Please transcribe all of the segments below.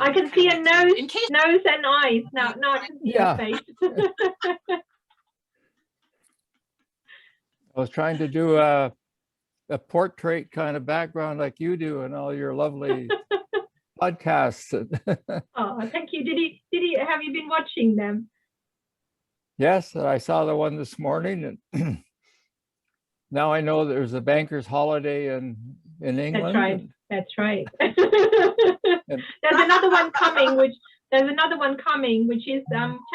I can see a nose, nose and eyes now. Now I can see your face. I was trying to do a portrait kind of background like you do and all your lovely podcasts. Oh, thank you. Have you been watching them? Yes, I saw the one this morning, and now I know there's a banker's holiday in England. That's right. There's another one coming, which is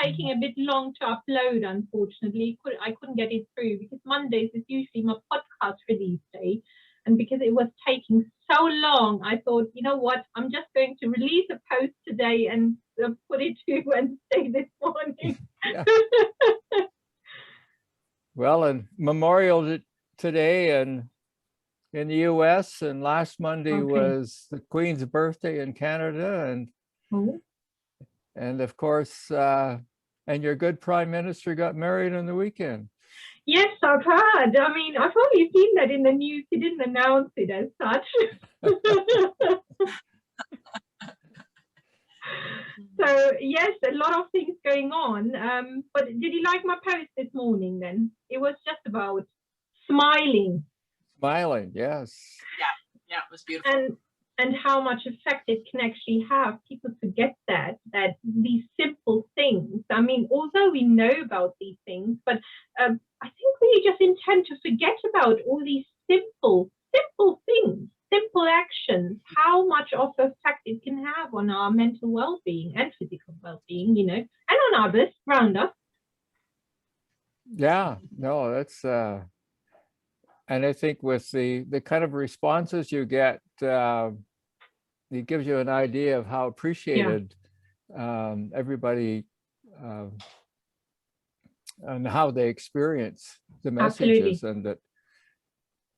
taking a bit long to upload. Unfortunately, I couldn't get it through because Mondays is usually my podcast release day, and because it was taking so long, I thought, you know what, I'm just going to release a post today and put it to Wednesday this morning. Yeah. Well, and Memorial today and in the US, and last Monday was the Queen's birthday in Canada, and of course, and your good Prime Minister got married on the weekend. Yes, I've heard. I mean, I've only seen that in the news. He didn't announce it as such. So yes, a lot of things going on. But did you like my post this morning then? It was just about smiling. Smiling, yes. Yeah, it was beautiful. And how much effect it can actually have. People forget that these simple things. I mean, although we know about these things, but I think we just intend to forget about all these simple things, simple actions, how much of effect it can have on our mental well-being and physical well-being, you know, and on others around us. Yeah, no, that's and I think with the kind of responses you get, it gives you an idea of how appreciated everybody and how they experience the messages. Absolutely.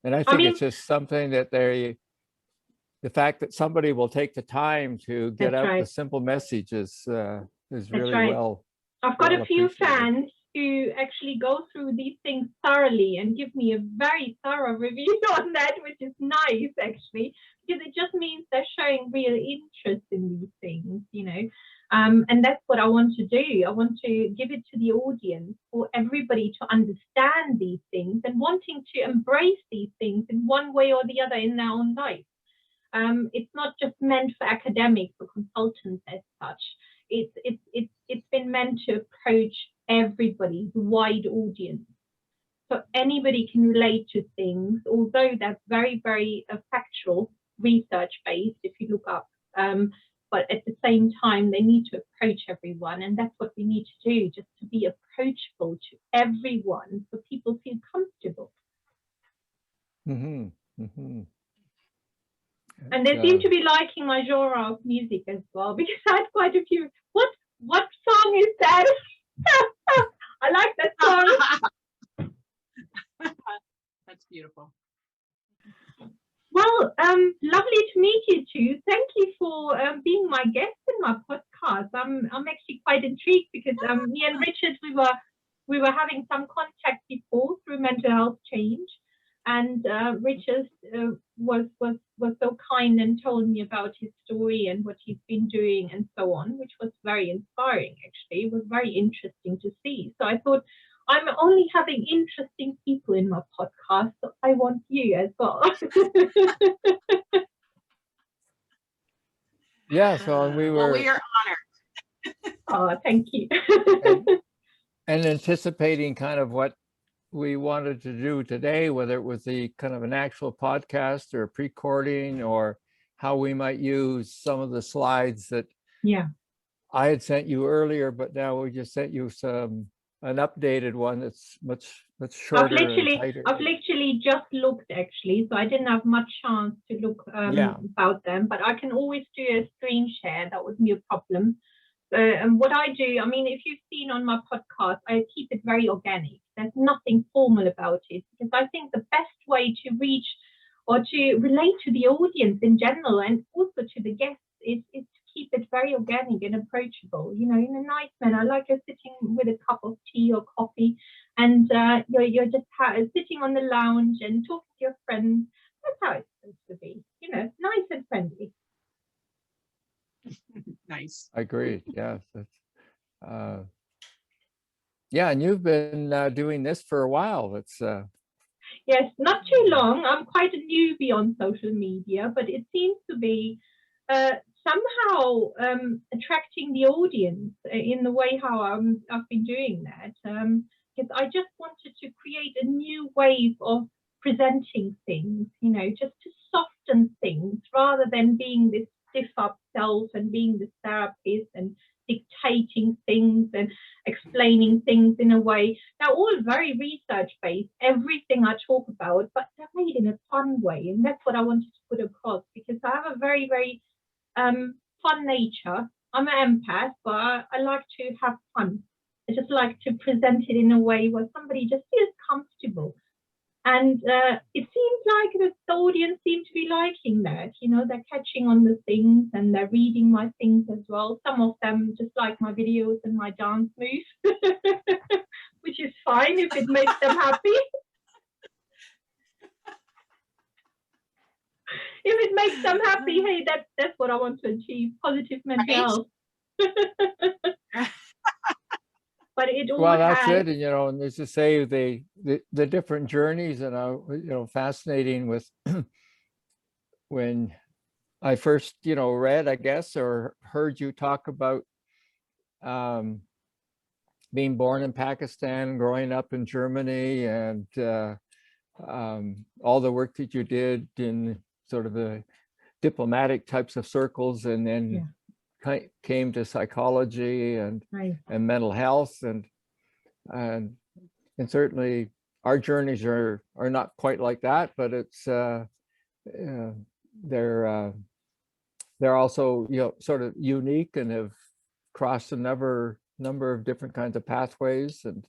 And I think it's just something that the fact that somebody will take the time to get out the simple message is really well. I've got a few fans who actually go through these things thoroughly and give me a very thorough review on that, which is nice actually, because it just means they're showing real interest in these things, you know. And that's what I want to do. I want to give it to the audience for everybody to understand these things and wanting to embrace these things in one way or the other in their own life. It's not just meant for academics or consultants as such. It's been meant to approach everybody, the wide audience. So anybody can relate to things, although that's very, very factual, research-based, if you look up. But at the same time, they need to approach everyone. And that's what we need to do, just to be approachable to everyone so people feel comfortable. Mm-hmm. Mm-hmm. And they seem to be liking my genre of music as well, because I had quite a few. What song is that? I like that song. That's beautiful. Well, lovely to meet you two. Thank you for being my guest in my podcast. I'm actually quite intrigued because me and Richard, we were having some contact before through mental health change, and Richard was so kind and told me about his story and what he's been doing and so on, which was very inspiring. Actually, it was very interesting to see. So I thought, I'm only having interesting people in my podcast, so I want you as well. Yeah, so we are honored. Oh, thank you. and anticipating kind of what we wanted to do today, whether it was the kind of an actual podcast or a pre-recording, or how we might use some of the slides that I had sent you earlier, but now we just sent you an updated one that's much shorter and tighter. I've literally just looked actually, so I didn't have much chance to look about them, but I can always do a screen share. That wouldn't be a problem. And what I do, I mean, if you've seen on my podcast, I keep it very organic. There's nothing formal about it, because I think the best way to reach or to relate to the audience in general and also to the guests is to keep it very organic and approachable, you know, in a nice manner, like you're sitting with a cup of tea or coffee and you're just sitting on the lounge and talking to your friends. That's how it's supposed to be, you know, nice and friendly. Nice. Agreed. Yes. Yeah, and you've been doing this for a while. It's Yes, not too long. I'm quite a newbie on social media, but it seems to be somehow attracting the audience in the way how I've been doing that. Because I just wanted to create a new wave of presenting things, just to soften things rather than being this stiff up self and being the therapist and dictating things and explaining things in a way. They're all very research based, everything I talk about, but they're made in a fun way. And that's what I wanted to put across, because I have a very, very fun nature. I'm an empath, but I like to have fun. I just like to present it in a way where somebody just feels comfortable. And it seems like the audience seems to be liking that. They're catching on the things and they're reading my things as well. Some of them just like my videos and my dance moves, which is fine if it makes them happy. If it makes them happy, hey, that's what I want to achieve, positive mental health. But it all well, that's it. And and there's to say the different journeys, and fascinating with when I first read, I guess, or heard you talk about being born in Pakistan, growing up in Germany, and all the work that you did in sort of the diplomatic types of circles, and then came to psychology and mental health, and certainly our journeys are not quite like that, but it's they're also sort of unique and have crossed a number of different kinds of pathways, and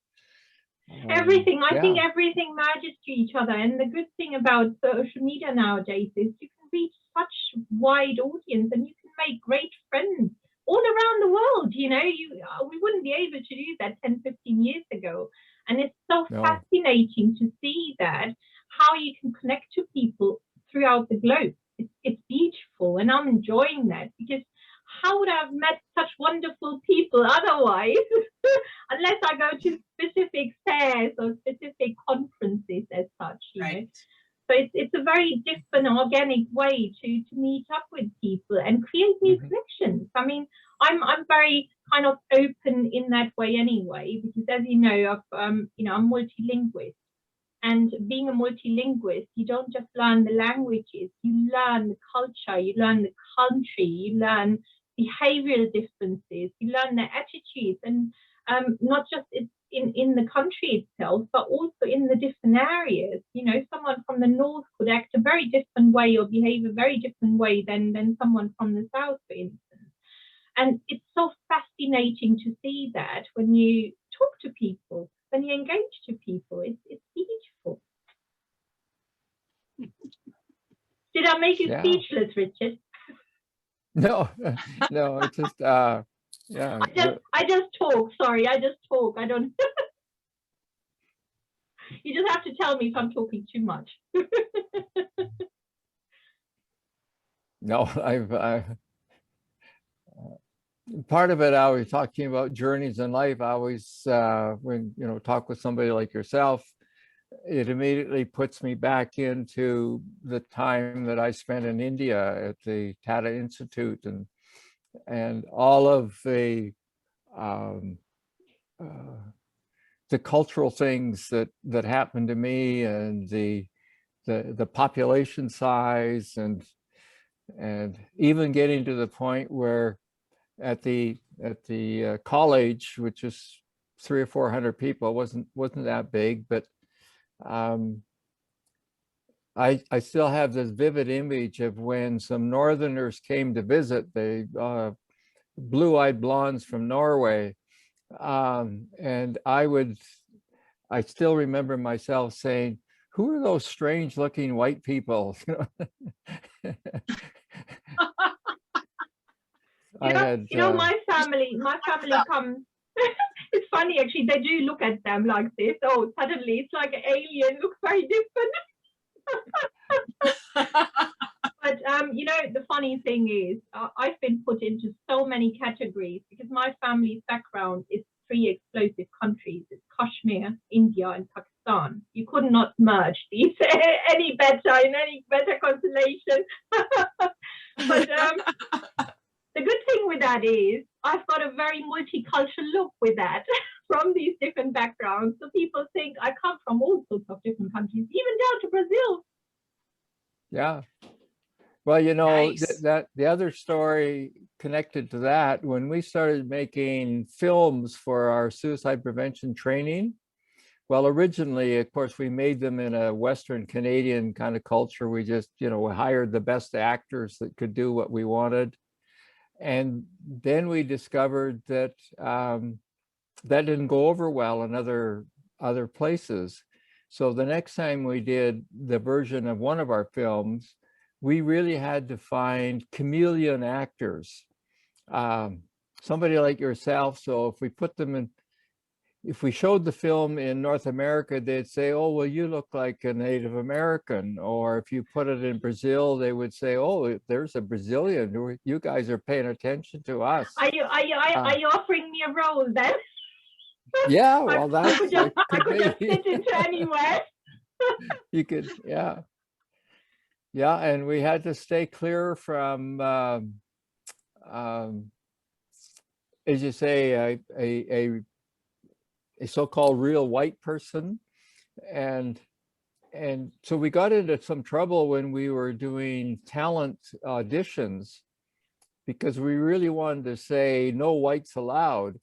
everything. I think everything merges to each other, and the good thing about social media nowadays is you can reach such wide audience and you can make great friends all around the world. We wouldn't be able to do that 10-15 years ago, and it's so fascinating to see that how you can connect to people throughout the globe. It's beautiful, and I'm enjoying that, because how would I have met such wonderful people otherwise unless I go to specific fairs or specific conferences as such, Right. So it's a very different, organic way to meet up with people and create new connections. I mean, I'm very kind of open in that way anyway, because as you know, I'm multilingual. And being a multilingualist, you don't just learn the languages, you learn the culture, you learn the country, you learn behavioral differences, you learn their attitudes, and not just in the country itself, but also in the different areas. Someone from the north could act a very different way or behave a very different way than someone from the south, for instance. And it's so fascinating to see that when you talk to people, when you engage to people, it's beautiful. Did I make you speechless, Richard? No, it's just I just talk. Sorry, I just talk. I don't. You just have to tell me if I'm talking too much. No, I've part of it. I was talking about journeys in life. I always, when talk with somebody like yourself, it immediately puts me back into the time that I spent in India at the Tata Institute, and all of the cultural things that happened to me, and the population size, and even getting to the point where at the college, which is 300 or 400 people, wasn't that big, but I still have this vivid image of when some Northerners came to visit, the blue-eyed blondes from Norway, and I still remember myself saying, "Who are those strange-looking white people?" My family comes. It's funny, actually. They do look at them like this. Oh, suddenly it's like an alien. Looks very different. But you know, the funny thing is, I've been put into so many categories because my family's background is 3 explosive countries. It's Kashmir, India, and Pakistan. You could not merge these any better in any better constellation. But the good thing with that is I've got a very multicultural look with that from these different backgrounds. So people think I come from all sorts of different countries, even down to Brazil. Yeah. Well, you know, Nice. that the other story connected to that, when we started making films for our suicide prevention training, well, originally, of course, we made them in a Western Canadian kind of culture. We just, you know, we hired the best actors that could do what we wanted. And then we discovered that that didn't go over well in other places. So the next time we did the version of one of our films, we really had to find chameleon actors, somebody like yourself. So if we put them in, if we showed the film in North America, they'd say, oh, well, you look like a Native American. Or if you put it in Brazil, they would say, oh, there's a Brazilian. You guys are paying attention to us. Are you offering me a role then? Yeah, well, that's I could just fit into anywhere. You could, yeah. Yeah, and we had to stay clear from, as you say, a so-called real white person. And so we got into some trouble when we were doing talent auditions because we really wanted to say no whites allowed.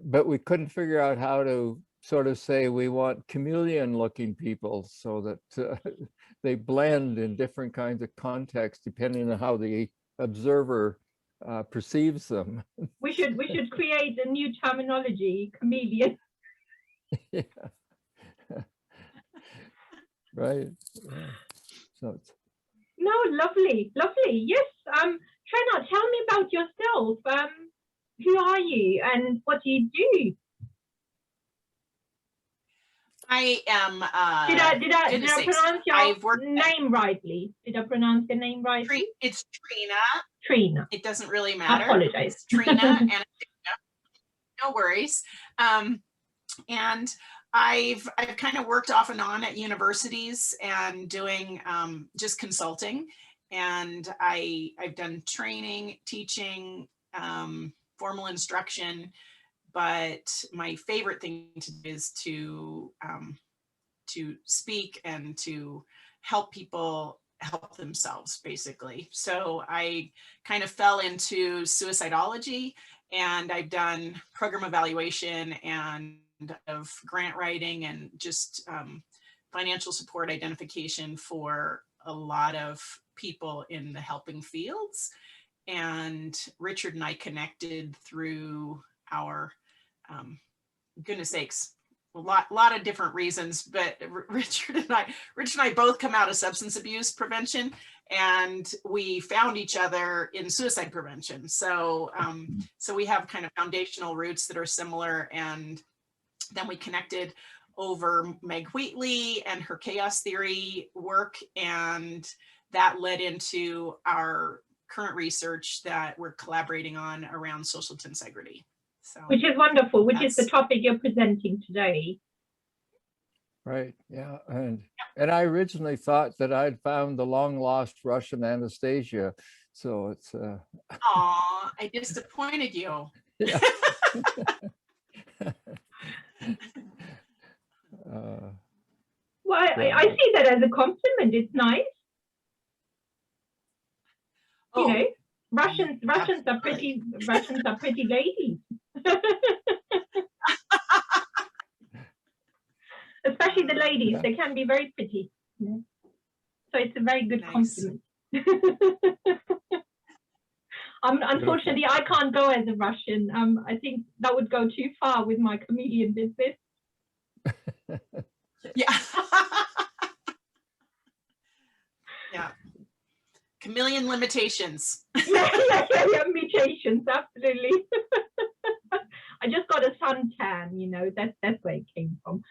But we couldn't figure out how to sort of say we want chameleon looking people so that they blend in different kinds of contexts depending on how the observer perceives them. We should create a new terminology, chameleon. Yeah. Right. Yeah. So it's... No, lovely. Yes. Trena, tell me about yourself. Who are you and what do you do? I am. Did I pronounce your name rightly? Did I pronounce your name right? It's Trena. Trena. It doesn't really matter. I apologize. It's Trena Anastasia. No worries. And I've kind of worked off and on at universities and doing just consulting. And I've done training, teaching, formal instruction. But my favorite thing to do is to speak and to help people help themselves, basically. So I kind of fell into suicidology, and I've done program evaluation and of grant writing and just financial support identification for a lot of people in the helping fields. And Richard and I connected through our goodness sakes, a lot of different reasons, but Richard and I both come out of substance abuse prevention, and we found each other in suicide prevention. So so we have kind of foundational roots that are similar, and then we connected over Meg Wheatley and her chaos theory work, and that led into our current research that we're collaborating on around social tensegrity. So, which is wonderful, which is the topic you're presenting today. Right, yeah. And I originally thought that I'd found the long lost Russian Anastasia. So it's aw, I disappointed you. Yeah. Well, I see that as a compliment. It's nice. Oh, you know, Russians are pretty ladies. Especially the ladies, Yeah. they can be very pretty. So it's a very good compliment. Unfortunately, I can't go as a Russian. I think that would go too far with my comedian business. Yeah. Yeah. Chameleon limitations. Yeah, mutations, absolutely. I just got a suntan, you know, that's where it came from.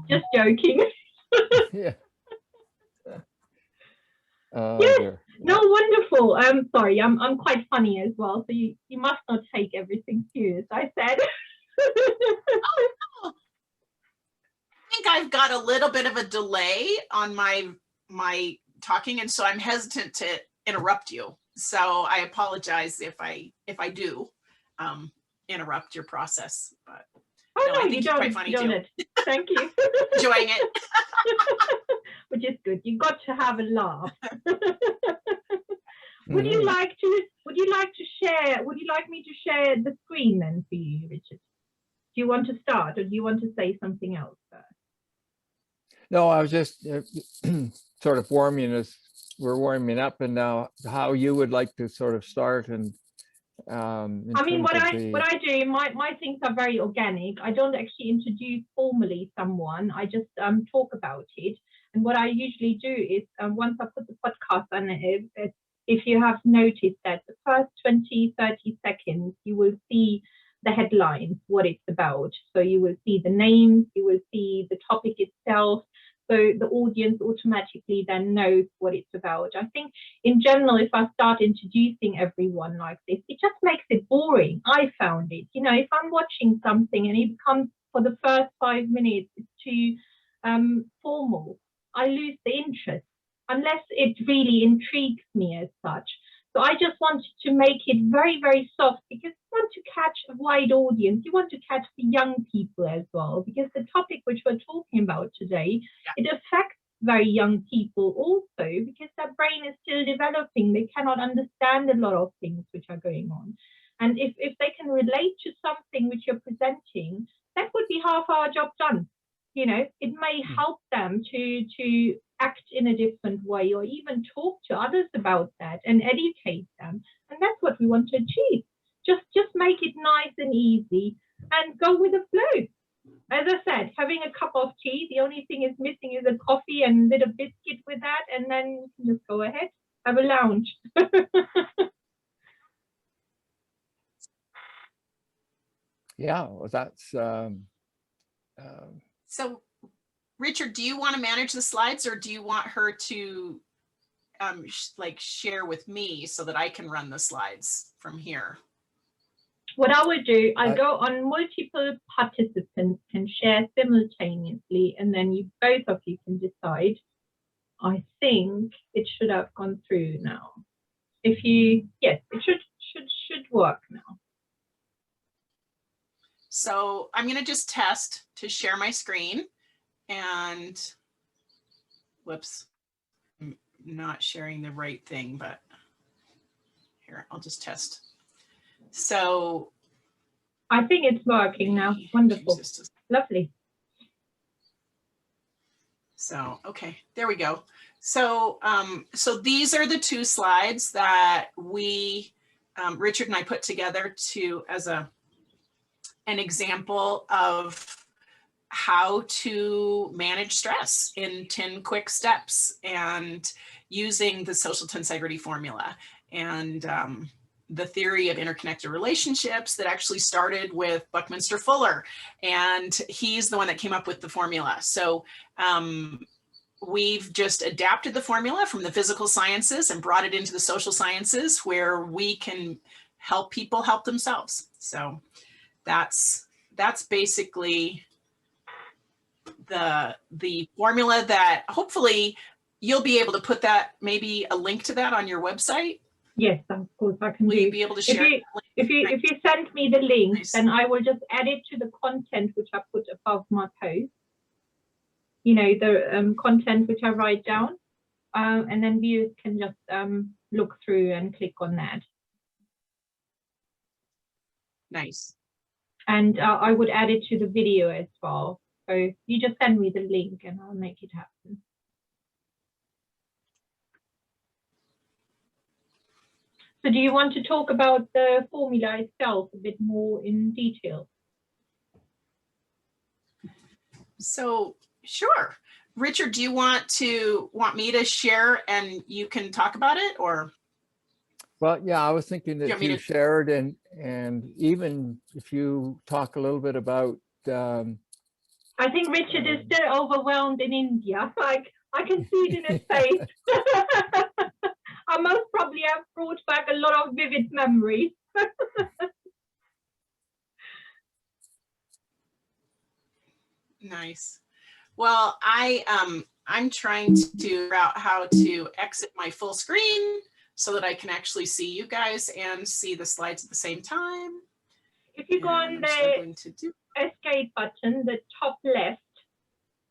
Just joking. Yeah. Yes. Dear. No, wonderful. Sorry, I'm quite funny as well, so you must not take everything serious. I said. I think I've got a little bit of a delay on my talking, and so I'm hesitant to interrupt you. So I apologize if I do interrupt your process. But Oh no, I no, think you you're quite don't. funny You too. don't. Thank you. Enjoying it. Which is good. You got to have a laugh. Would you Mhm. like to share? Would you like me to share the screen then for you, Richard? Do you want to start, or do you want to say something else first? No, I was just sort of warming us. We're warming up, and now how you would like to sort of start, and in I mean, terms of what I do, my things are very organic. I don't actually introduce formally someone. I just talk about it. And what I usually do is once I put the podcast on it, if you have noticed that the first 20, 30 seconds, you will see the headlines, what it's about. So you will see the names, you will see the topic itself. So the audience automatically then knows what it's about. I think in general, if I start introducing everyone like this, it just makes it boring. I found it, if I'm watching something and it becomes for the first 5 minutes, it's too formal, I lose the interest unless it really intrigues me as such. So I just wanted to make it very, very soft, because you want to catch a wide audience. You want to catch the young people as well, because the topic which we're talking about today, it affects very young people also, because their brain is still developing. They cannot understand a lot of things which are going on. And if they can relate to something which you're presenting, that would be half our job done. It may help them to act in a different way, or even talk to others about that and educate them. And that's what we want to achieve. Just make it nice and easy and go with the flow. As I said, having a cup of tea, the only thing is missing is a coffee and a little biscuit with that, and then you can just go ahead, have a lounge. yeah, well, that's So, Richard, do you want to manage the slides, or do you want her to share with me so that I can run the slides from here? What I would do, I go on multiple participants can share simultaneously, and then both of you can decide. I think it should have gone through now. Yes, it should work now. So I'm going to just test to share my screen, and whoops, I'm not sharing the right thing, but here, I'll just test. So I think it's working now. Wonderful. Lovely. So, okay, there we go. So, so these are the two slides that we, Richard and I put together as an example of how to manage stress in 10 quick steps, and using the social tensegrity formula and the theory of interconnected relationships that actually started with Buckminster Fuller, and he's the one that came up with the formula. So we've just adapted the formula from the physical sciences and brought it into the social sciences, where we can help people help themselves. So that's basically the formula that hopefully you'll be able to put that, maybe a link to that on your website. Yes, of course I can. Will you be able to share? If you send me the link, nice. Then I will just add it to the content which I put above my post. The content which I write down, and then viewers can just look through and click on that. Nice. And I would add it to the video as well. So you just send me the link and I'll make it happen. So do you want to talk about the formula itself a bit more in detail? So sure. Richard, do you want me to share and you can talk about it, or? Well, yeah, I was thinking that you shared, and even if you talk a little bit about I think Richard is still overwhelmed in India. Like, I can see it in his face. I most probably have brought back a lot of vivid memories. Nice. Well, I'm trying to figure out how to exit my full screen so that I can actually see you guys and see the slides at the same time. If you go on the escape button, the top left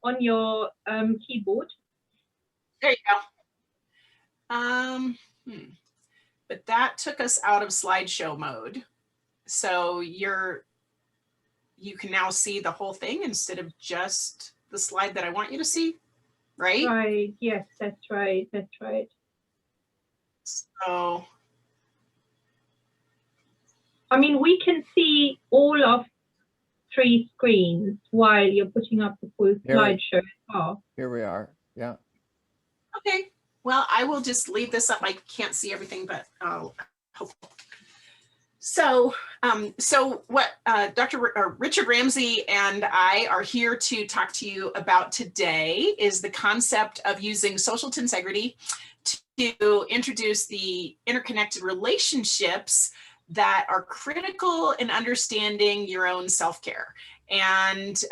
on your keyboard. There you go. But that took us out of slideshow mode. So you can now see the whole thing instead of just the slide that I want you to see, right? Right, yes, that's right, that's right. So, I mean, we can see all of 3 screens while you're putting up the full slideshow as well. Here we are, yeah. Okay, well, I will just leave this up. I can't see everything, but I'll hope. So, what Richard Ramsay and I are here to talk to you about today is the concept of using social tensegrity to introduce the interconnected relationships that are critical in understanding your own self-care. And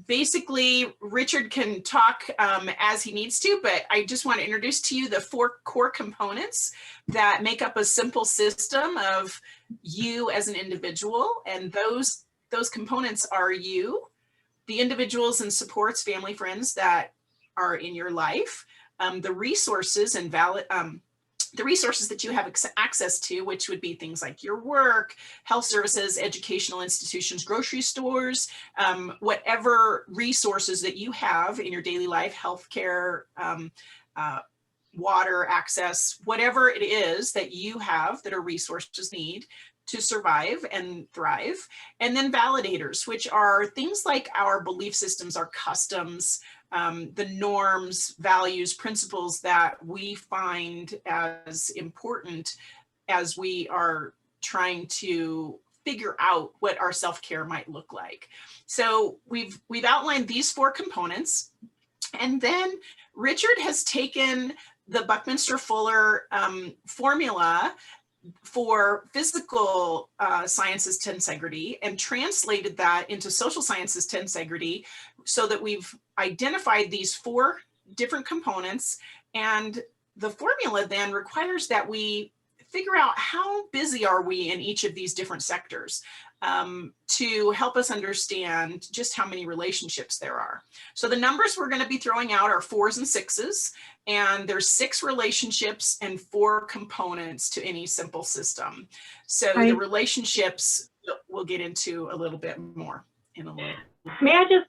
basically, Richard can talk as he needs to, but I just want to introduce to you the 4 core components that make up a simple system of you as an individual. And those components are you, the individuals and supports, family, friends that are in your life, the resources and the resources that you have access to, which would be things like your work, health services, educational institutions, grocery stores, whatever resources that you have in your daily life, healthcare, water access, whatever it is that you have that are resources need to survive and thrive. And then validators, which are things like our belief systems, our customs, the norms, values, principles that we find as important as we are trying to figure out what our self-care might look like. So we've outlined these 4 components, and then Richard has taken the Buckminster-Fuller formula for physical sciences tensegrity and translated that into social sciences tensegrity, so that we've identified these 4 different components. And the formula then requires that we figure out how busy are we in each of these different sectors to help us understand just how many relationships there are. So the numbers we're going to be throwing out are 4s and 6s, and there's 6 relationships and 4 components to any simple system. So the relationships we'll get into a little bit more in a little. May I just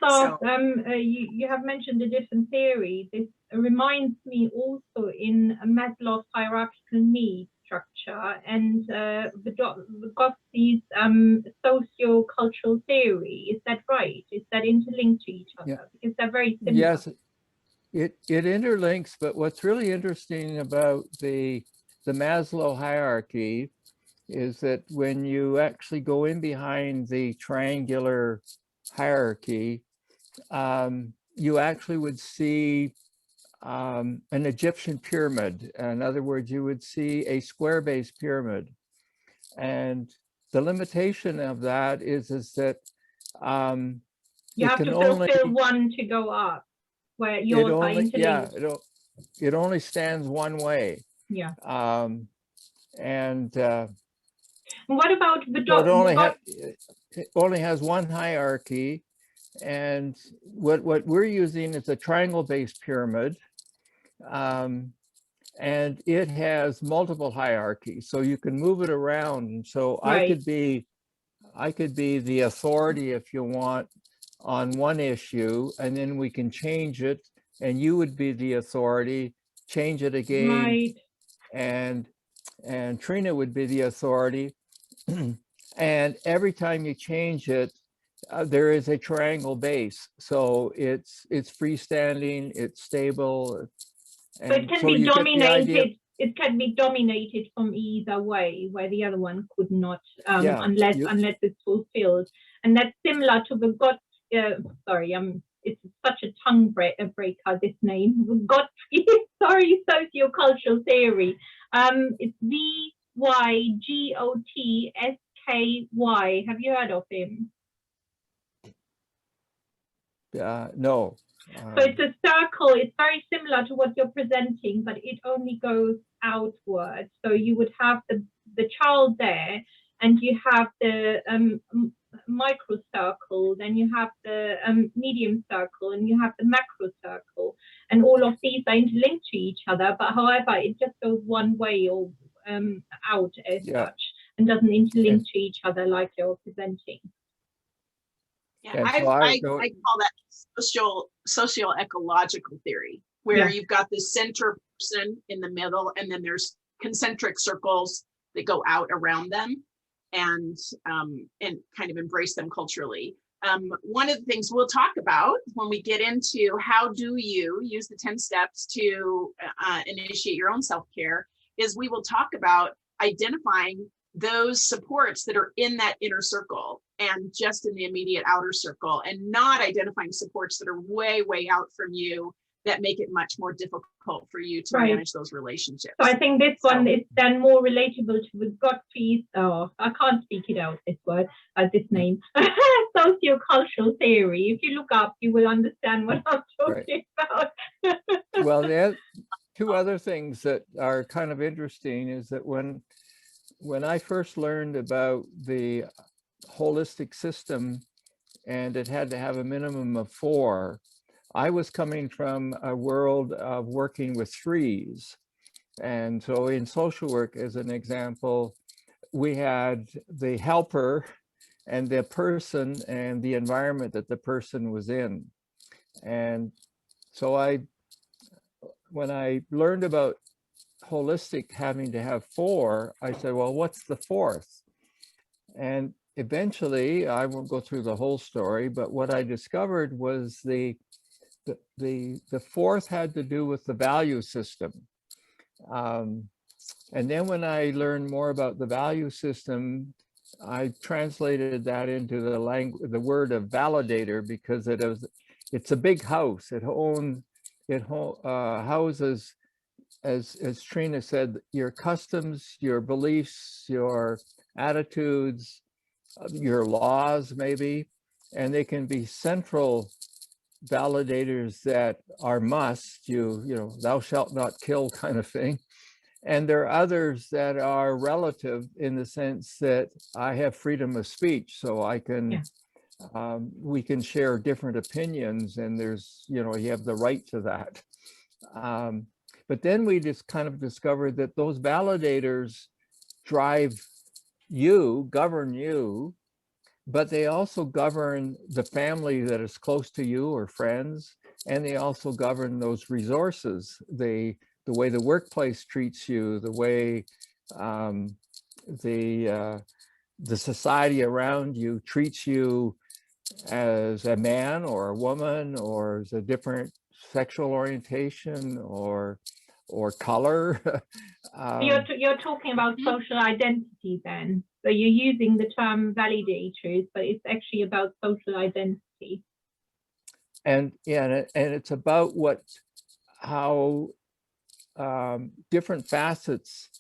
ask, you have mentioned a different theory. This reminds me also in Maslow's hierarchical needs structure and Vygotski's socio-cultural theory. Is that right? Is that interlinked to each other? Yeah. Because they're very similar. Yes, it interlinks, but what's really interesting about the Maslow hierarchy is that when you actually go in behind the triangular hierarchy, you actually would see an Egyptian pyramid. In other words, you would see a square-based pyramid. And the limitation of that is that you have to fulfill one to go up, where yours are interlinked. Yeah, it only stands one way. Yeah. And what about the it only has one hierarchy, and what we're using is a triangle-based pyramid, and it has multiple hierarchies, so you can move it around. And so right. I could be the authority, if you want, on one issue, and then we can change it, and you would be the authority, change it again, right. and Trina would be the authority. And every time you change it, there is a triangle base, so it's freestanding, it's stable, and so it can be dominated. It can be dominated from either way, where the other one could not, unless it's fulfilled. And that's similar to the sorry, it's such a tongue breaker, this name. Godfrey, sorry, sociocultural theory. It's Vygotsky. Have you heard of him? No. So it's a circle. It's very similar to what you're presenting, but it only goes outward. So you would have the child there, and you have the micro circle, then you have the medium circle, and you have the macro circle, and all of these are interlinked to each other. But however, it just goes one way or out as such, and doesn't interlink to each other like you're presenting. Yeah, I call that socio-ecological theory, where you've got the center person in the middle, and then there's concentric circles that go out around them, and kind of embrace them culturally. One of the things we'll talk about when we get into how do you use the 10 steps to initiate your own self-care is we will talk about identifying those supports that are in that inner circle and just in the immediate outer circle, and not identifying supports that are way, way out from you that make it much more difficult for you to manage those relationships. So I think this one is then more relatable to the Godfrey's, I can't speak it out, this word, this name, sociocultural theory. If you look up, you will understand what I'm talking about. Well, there are two other things that are kind of interesting is that when I first learned about the holistic system and it had to have a minimum of 4, I was coming from a world of working with 3s. And so in social work, as an example, we had the helper and the person and the environment that the person was in. And so when I learned about holistic having to have 4, I said, well, what's the 4th? And eventually, I won't go through the whole story, but what I discovered was the 4th had to do with the value system. And then when I learned more about the value system, I translated that into the word of validator, because it's a big house. It houses, as Trena said, your customs, your beliefs, your attitudes, your laws maybe, and they can be central validators that are must, you know, thou shalt not kill kind of thing. And there are others that are relative in the sense that I have freedom of speech, so I can, we can share different opinions, and there's, you know, you have the right to that. But then we just kind of discovered that those validators drive you, govern you, but they also govern the family that is close to you or friends, and they also govern those resources, the way the workplace treats you, the way the society around you treats you as a man or a woman, or as a different sexual orientation or color. You're talking about social identity then. So you're using the term validators, but it's actually about social identity. And it's about how different facets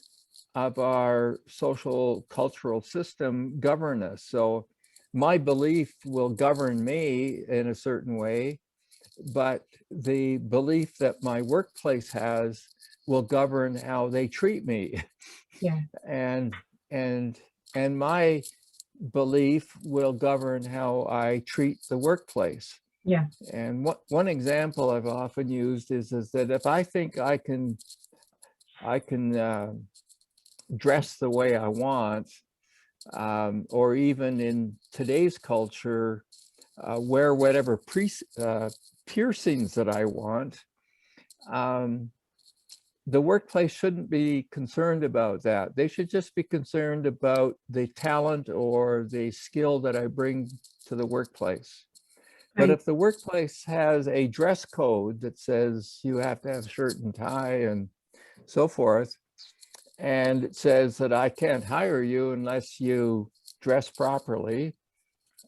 of our social cultural system govern us. So my belief will govern me in a certain way, but the belief that my workplace has will govern how they treat me. Yeah. And my belief will govern how I treat the workplace. Yeah. And one example I've often used is that if I think I can dress the way I want, or even in today's culture, wear whatever piercings that I want, the workplace shouldn't be concerned about that. They should just be concerned about the talent or the skill that I bring to the workplace. But if the workplace has a dress code that says you have to have shirt and tie and so forth, and it says that I can't hire you unless you dress properly,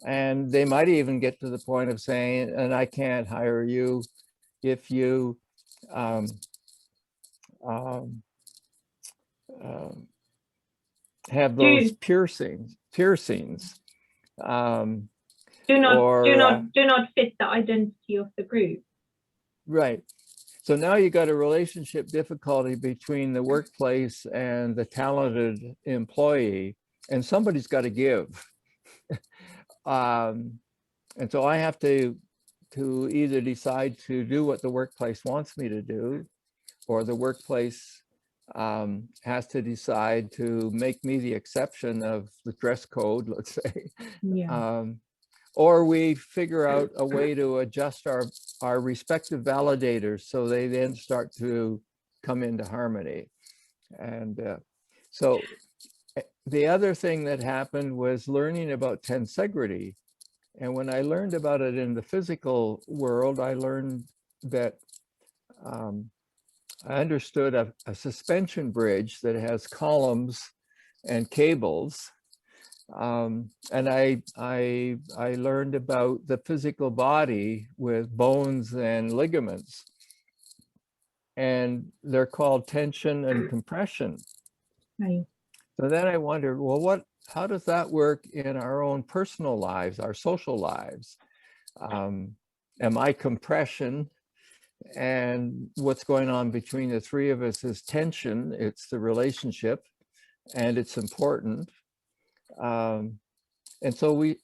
And they might even get to the point of saying, and I can't hire you if you um, um, have those Do piercings. Um, do or not fit the identity of the group. right. So now you got a relationship difficulty between the workplace and the talented employee, and somebody's got to give. And so I have to either decide to do what the workplace wants me to do, or the workplace has to decide to make me the exception of the dress code, let's say. Yeah. Or we figure out a way to adjust our respective validators so they then start to come into harmony. And so the other thing that happened was learning about tensegrity. And when I learned about it in the physical world, I learned that I understood a suspension bridge that has columns and cables. And I learned about the physical body with bones and ligaments. And they're called tension and compression. Right. So then I wondered, well, how does that work in our own personal lives, our social lives? Am I compression? And what's going on between the three of us is tension. It's the relationship, and it's important. And so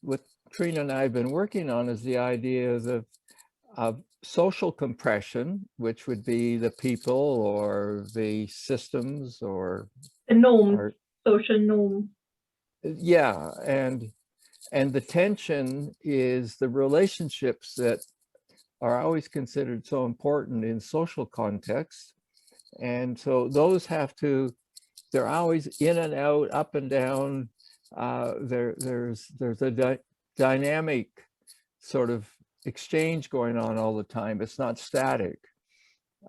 what Trena and I have been working on is the idea of social compression, which would be the people or the systems or the norms, social norms. Yeah, and the tension is the relationships that are always considered so important in social contexts. And so those they're always in and out, up and down. There's a dynamic sort of exchange going on all the time. It's not static.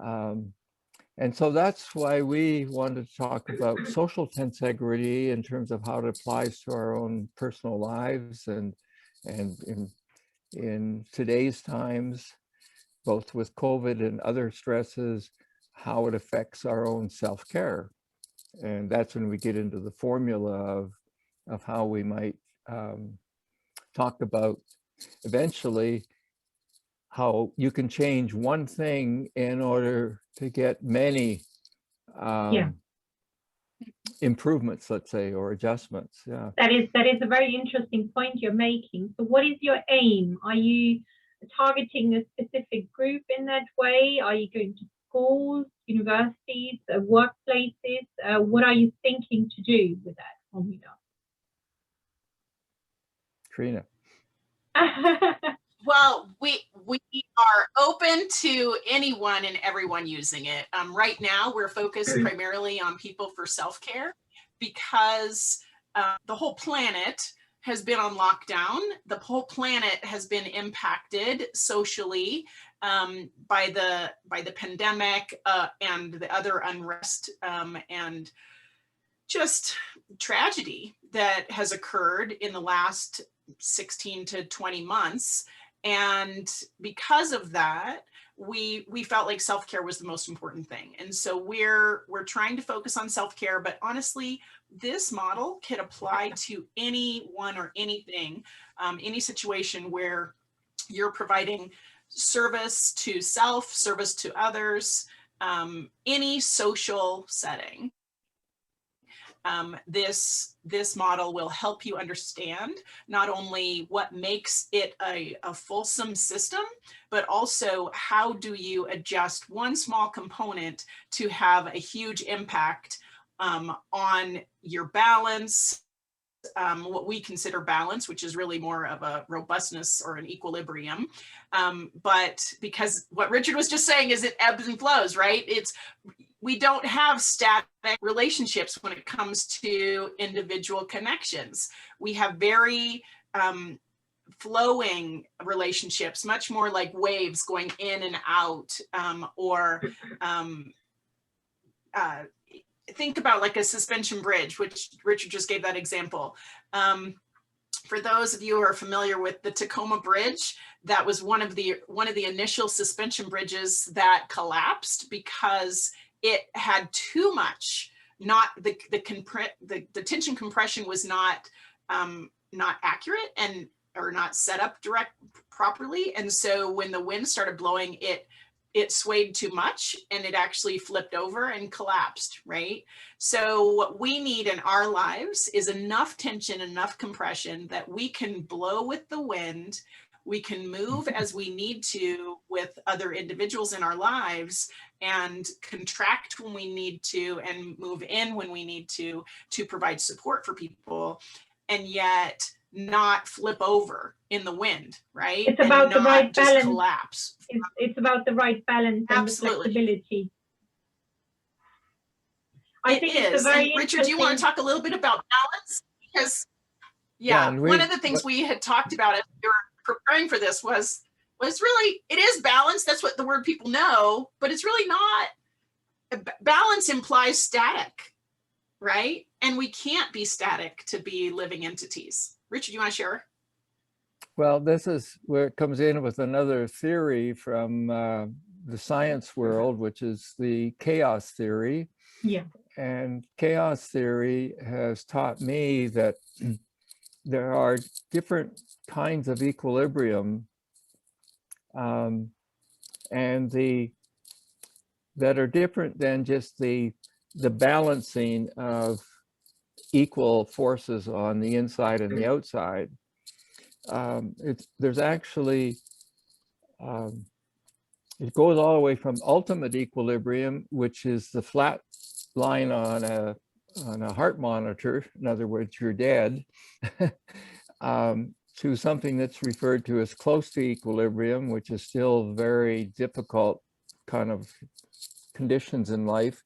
And so that's why we wanted to talk about social tensegrity in terms of how it applies to our own personal lives and in today's times, both with COVID and other stresses, how it affects our own self-care. And that's when we get into the formula of how we might talk about eventually how you can change one thing in order to get many improvements, let's say, or adjustments. Yeah. That is a very interesting point you're making. So what is your aim? Are you targeting a specific group in that way? Are you going to schools, universities, workplaces? What are you thinking to do with that formula? Trena. Well, we are open to anyone and everyone using it. Right now, we're focused primarily on people for self-care because the whole planet has been on lockdown. The whole planet has been impacted socially by the pandemic and the other unrest and just tragedy that has occurred in the last 16 to 20 months. And because of that, we felt like self-care was the most important thing. And so we're trying to focus on self-care, but honestly, this model can apply to anyone or anything, any situation where you're providing service to self, service to others, any social setting. This model will help you understand not only what makes it a fulsome system, but also how do you adjust one small component to have a huge impact on your balance, what we consider balance, which is really more of a robustness or an equilibrium. But because what Richard was just saying is it ebbs and flows, right? We don't have static relationships when it comes to individual connections. We have very flowing relationships, much more like waves going in and out, think about like a suspension bridge, which Richard just gave that example. for those of you who are familiar with the Tacoma Bridge, that was one of the initial suspension bridges that collapsed because it had too much, not the tension compression was not accurate and or not set up properly. And so when the wind started blowing, it swayed too much and it actually flipped over and collapsed, right? So what we need in our lives is enough tension, enough compression that we can blow with the wind, we can move as we need to with other individuals in our lives, and contract when we need to and move in when we need to provide support for people, and yet not flip over in the wind, right? It's about the right just balance. Collapse. It's about the right balance and Absolutely. the flexibility. I think it's a very Richard, do you want to talk a little bit about balance? Because one of the things we had talked about as we were preparing for this was really, it is balance. That's what the word people know, but it's really not. Balance implies static, right? And we can't be static to be living entities. Richard, you want to share? Well, this is where it comes in with another theory from the science world, which is the chaos theory. Yeah. And chaos theory has taught me that there are different kinds of equilibrium and that are different than just the balancing of equal forces on the inside and the outside. There's actually, it goes all the way from ultimate equilibrium, which is the flat line on a heart monitor, in other words, you're dead, to something that's referred to as close to equilibrium, which is still very difficult kind of conditions in life,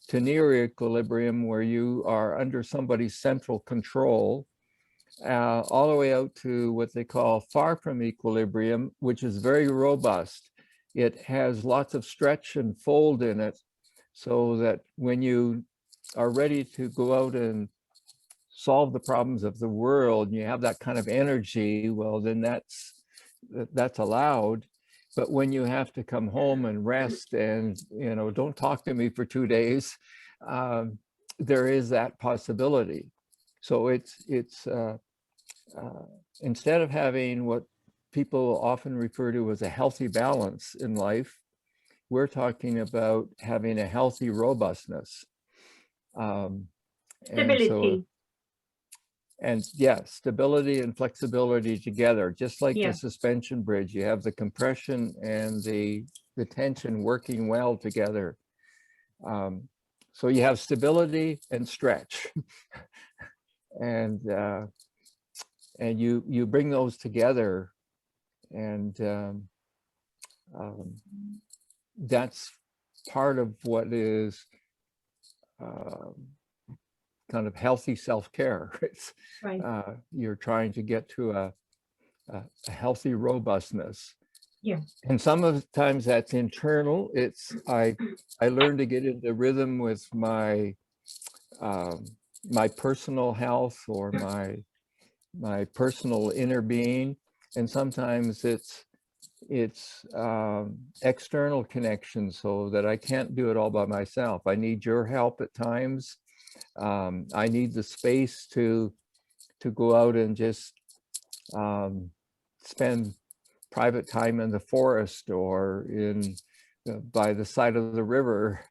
to near equilibrium, where you are under somebody's central control, all the way out to what they call far from equilibrium, which is very robust. It has lots of stretch and fold in it, so that when you are ready to go out and solve the problems of the world, and you have that kind of energy, well, then that's allowed. But when you have to come home and rest and, don't talk to me for 2 days, there is that possibility. So it's instead of having what people often refer to as a healthy balance in life, we're talking about having a healthy robustness. Stability. And stability and flexibility together, just like the suspension bridge. You have the compression and the tension working well together. So you have stability and stretch. and you bring those together, and that's part of what is kind of healthy self-care. Right. You're trying to get to a healthy robustness. Yeah. And sometimes that's internal. I learned to get into rhythm with my my personal health or my personal inner being, and sometimes it's external connection, so that I can't do it all by myself. I need your help at times. I need the space to go out and just spend private time in the forest or by the side of the river.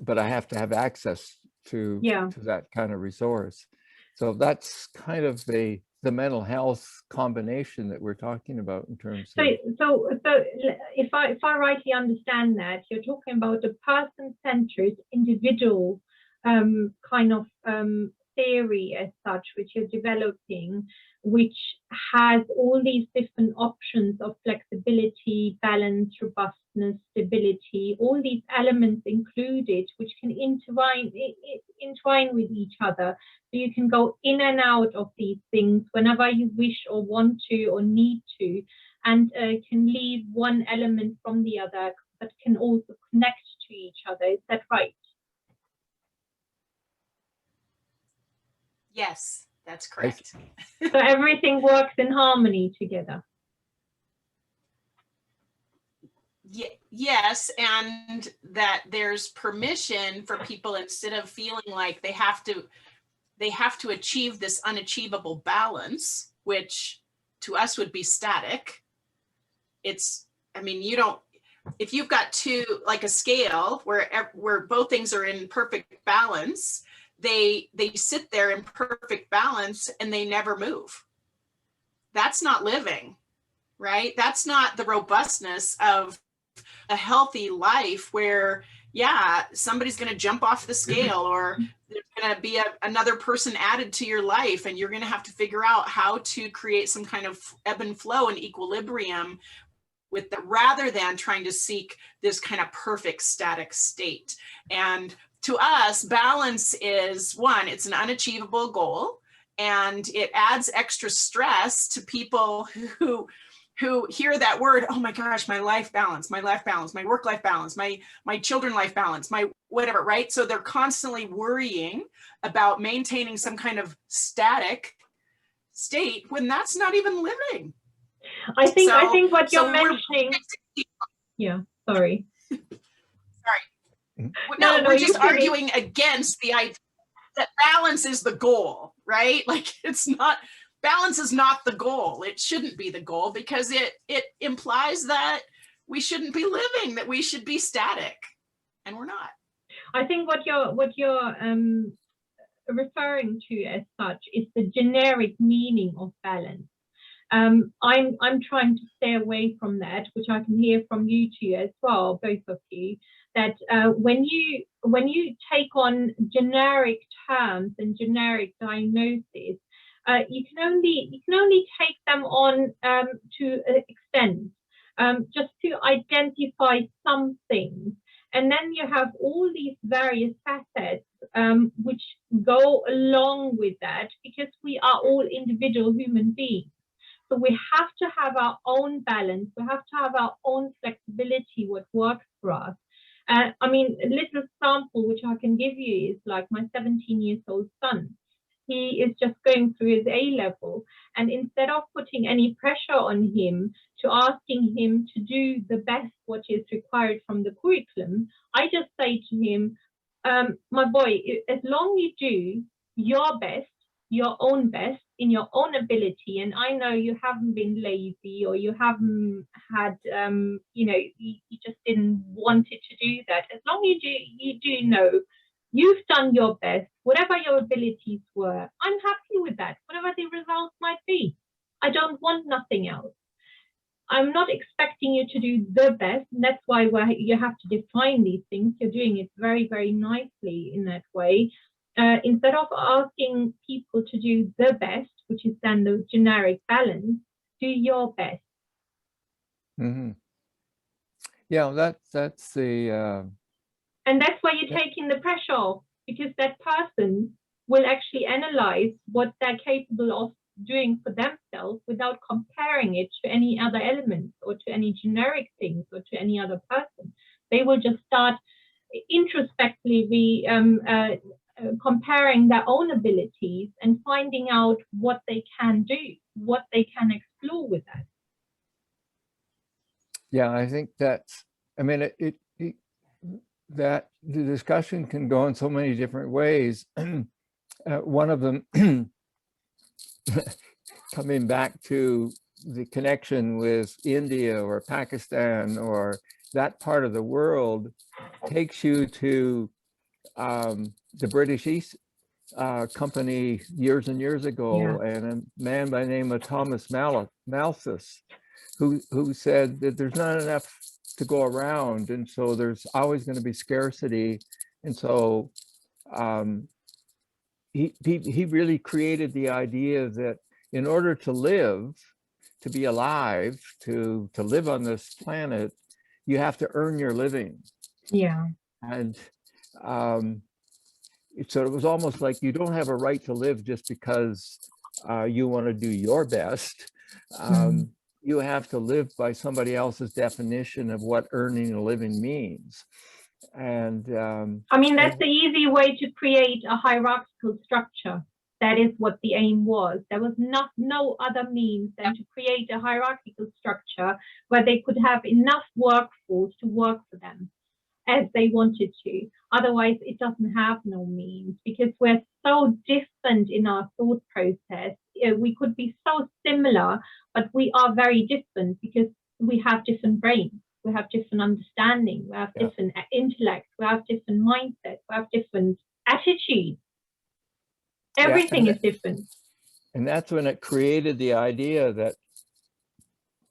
But I have to have access to that kind of resource. So that's kind of the mental health combination that we're talking about in terms of. So if I rightly understand that, you're talking about a person-centered individual kind of theory as such, which you're developing, which has all these different options of flexibility, balance, robustness, stability, all these elements included, which can entwine with each other. So you can go in and out of these things whenever you wish or want to or need to, and can leave one element from the other, but can also connect to each other. Is that right? Yes, That's correct. So everything works in harmony together. Yes, and that there's permission for people, instead of feeling like they have to achieve this unachievable balance, which to us would be static. It's, I mean, you don't, if you've got two, like a scale where both things are in perfect balance, they sit there in perfect balance and they never move. That's not living, right? That's not the robustness of a healthy life, where, yeah, somebody's going to jump off the scale, or there's going to be another person added to your life, and you're going to have to figure out how to create some kind of ebb and flow and equilibrium with that, rather than trying to seek this kind of perfect static state. And to us, balance is, one, it's an unachievable goal, and it adds extra stress to people who hear that word. Oh my gosh, my life balance, my work-life balance, my children life balance, my whatever, right? So they're constantly worrying about maintaining some kind of static state when that's not even living. I think what you're mentioning. Yeah, sorry. No, we're just arguing against the idea that balance is the goal, right? Like, it's not, balance is not the goal. It shouldn't be the goal, because it implies that we shouldn't be living, that we should be static, and we're not. I think what you're referring to as such is the generic meaning of balance. I'm trying to stay away from that, which I can hear from you two as well, both of you, that when you take on generic terms and generic diagnoses, you can only take them on to an extent, just to identify something, and then you have all these various facets which go along with that, because we are all individual human beings. So we have to have our own balance. We have to have our own flexibility, what works for us. I mean, a little sample which I can give you is like my 17-year-old son. He is just going through his A-level, and instead of putting any pressure on him to asking him to do the best what is required from the curriculum, I just say to him, my boy, as long as you do your best, your own best in your own ability, and I know you haven't been lazy, or you haven't had, you just didn't want it to do that. As long as you do know you've done your best, whatever your abilities were, I'm happy with that, whatever the results might be. I don't want nothing else. I'm not expecting you to do the best, and that's why you have to define these things. You're doing it very, very nicely in that way. Instead of asking people to do the best, which is then the generic balance, do your best. Mm-hmm. Yeah, that's the... And that's why you're taking the pressure off, because that person will actually analyze what they're capable of doing for themselves without comparing it to any other elements or to any generic things or to any other person. They will just start introspectively comparing their own abilities and finding out what they can do, what they can explore with that. Yeah, I think that's, I mean, that the discussion can go in so many different ways. One of them, coming back to the connection with India or Pakistan or that part of the world, takes you to the British East Company years and years ago, and a man by the name of Thomas Malthus, who said that there's not enough to go around, and so there's always going to be scarcity. And so he really created the idea that in order to live, to be alive, to live on this planet, you have to earn your living. Yeah. And so it was almost like you don't have a right to live just because you want to do your best. You have to live by somebody else's definition of what earning a living means. And I mean, that's the easy way to create a hierarchical structure. that is what the aim was. There was no other means than to create a hierarchical structure where they could have enough workforce to work for them as they wanted to. Otherwise, it doesn't have no means, because we're so different in our thought process. We could be so similar, but we are very different because we have different brains, we have different understanding, we have different intellect, we have different mindset, we have different attitudes. Everything is different. And that's when it created the idea that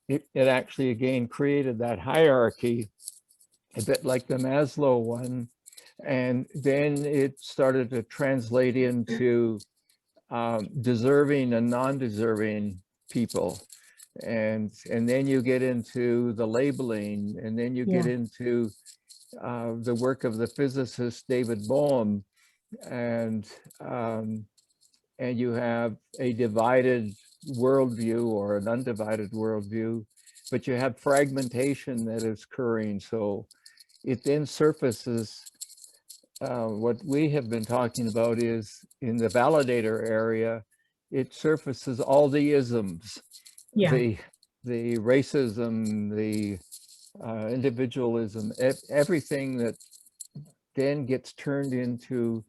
it actually again created that hierarchy, a bit like the Maslow one. And then it started to translate into deserving and non-deserving people. And then you get into the labeling, and then you get into the work of the physicist David Bohm, and you have a divided worldview or an undivided worldview, but you have fragmentation that is occurring. So it then surfaces what we have been talking about is in the validator area, it surfaces all the isms, the racism, the individualism, everything that then gets turned into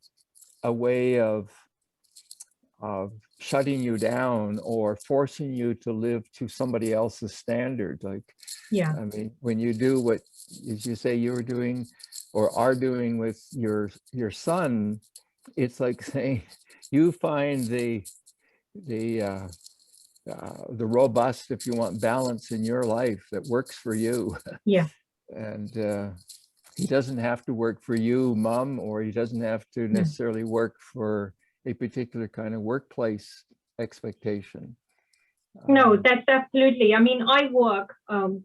a way of shutting you down or forcing you to live to somebody else's standards. Like, I mean, when you do what, as you say, you were doing or are doing with your son, it's like saying you find the robust, if you want, balance in your life that works for you. And he doesn't have to work for you, Mom, or he doesn't have to necessarily work for a particular kind of workplace expectation. No, that's absolutely. I mean, I work,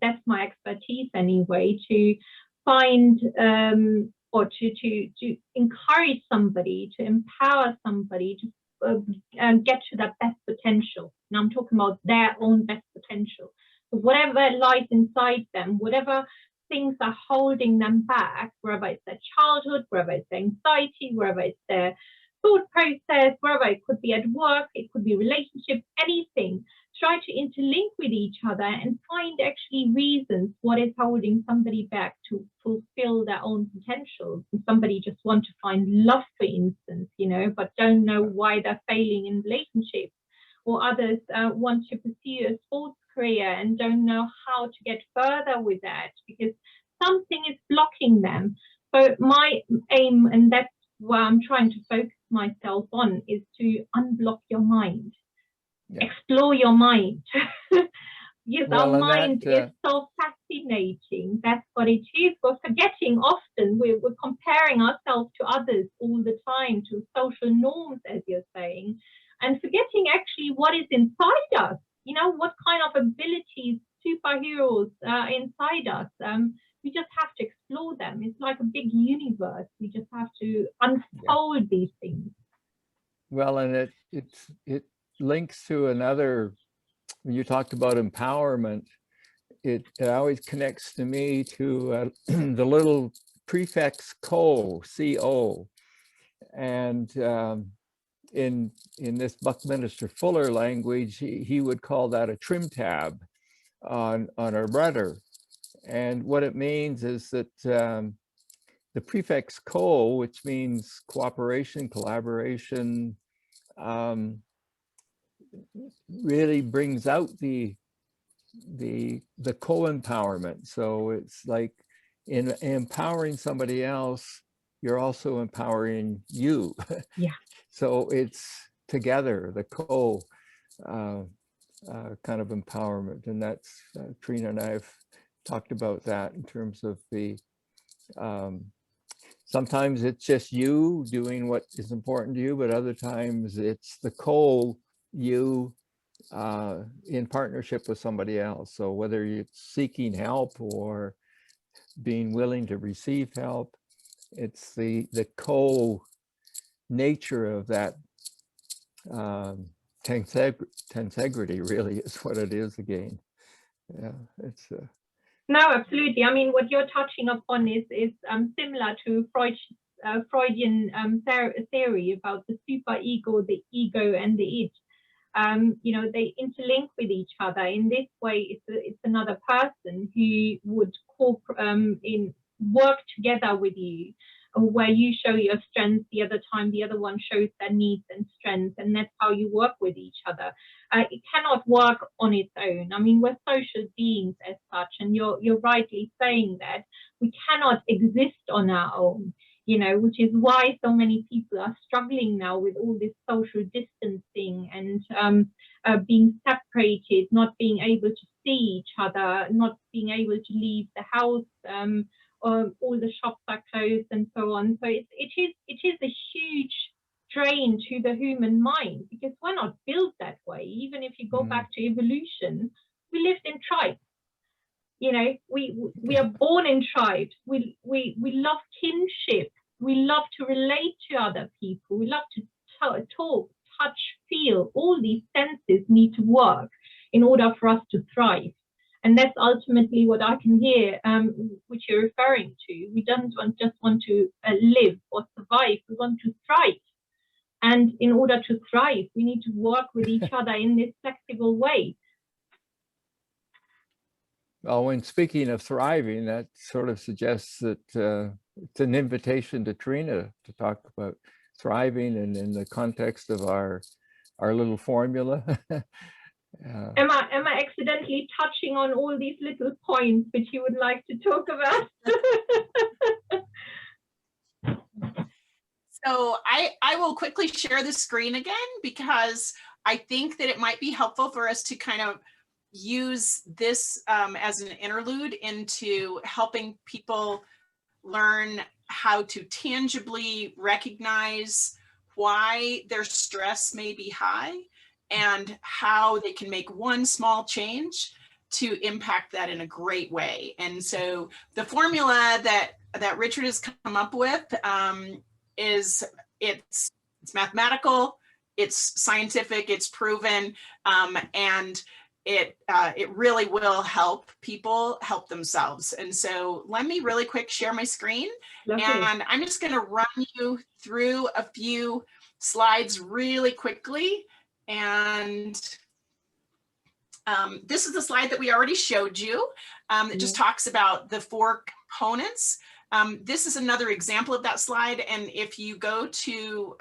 that's my expertise anyway, to find or to encourage somebody, to empower somebody to get to that best potential. And I'm talking about their own best potential. So whatever lies inside them, whatever things are holding them back, wherever it's their childhood, wherever it's their anxiety, wherever it's their thought process, wherever it could be at work, it could be relationships, anything. Try to interlink with each other and find actually reasons what is holding somebody back to fulfill their own potential. And somebody just want to find love, for instance, you know, but don't know why they're failing in relationships. Or others want to pursue a sports career and don't know how to get further with that because something is blocking them. So my aim, and that's what I'm trying to focus myself on, is to unblock your mind. Explore your mind. Yes, our mind is so fascinating. That's what it is. We're forgetting often. We're comparing ourselves to others all the time, to social norms, as you're saying, and forgetting actually what is inside us. You know, what kind of abilities, superheroes inside us. We just have to explore them. It's like a big universe. We just have to unfold these things. Well, and it links to another, when you talked about empowerment, it always connects to me to the little prefix co, and in this Buckminster Fuller language, he would call that a trim tab on a rudder. And what it means is that the prefix co, which means cooperation, collaboration, really brings out the co-empowerment. So it's like in empowering somebody else, you're also empowering you. So it's together, the co kind of empowerment. And that's Trena and I have talked about that in terms of the sometimes it's just you doing what is important to you, but other times it's the you in partnership with somebody else. So whether you're seeking help or being willing to receive help, it's the nature of that tensegrity really is what it is again. It's no, absolutely. I mean, what you're touching upon is similar to Freud's Freudian theory about the superego, the ego, and the id. You know, they interlink with each other. In this way, it's another person who would work together with you, where you show your strengths, the other time the other one shows their needs and strengths, and that's how you work with each other. It cannot work on its own. I mean, we're social beings as such, and you're rightly saying that we cannot exist on our own, you know, which is why so many people are struggling now with all this social distancing and being separated, not being able to see each other, not being able to leave the house, all the shops are closed and so on. So it is a huge drain to the human mind, because we're not built that way. Even if you go back to evolution, we lived in tribes. You know, we are born in tribes. We love kinship. We love to relate to other people. We love to talk, touch, feel. All these senses need to work in order for us to thrive. And that's ultimately what I can hear, which you're referring to. We don't just want to live or survive. We want to thrive. And in order to thrive, we need to work with each other in this flexible way. Well, when speaking of thriving, that sort of suggests that it's an invitation to Trena to talk about thriving and in the context of our little formula. Am I accidentally touching on all these little points which you would like to talk about? So I will quickly share the screen again, because I think that it might be helpful for us to kind of use this as an interlude into helping people learn how to tangibly recognize why their stress may be high and how they can make one small change to impact that in a great way. And so the formula that Richard has come up with is it's mathematical, it's scientific, it's proven, and it really will help people help themselves. And so let me really quick share my screen. Lovely. And I'm just going to run you through a few slides really quickly. And this is the slide that we already showed you. It just talks about the 4 components. This is another example of that slide. And if you go to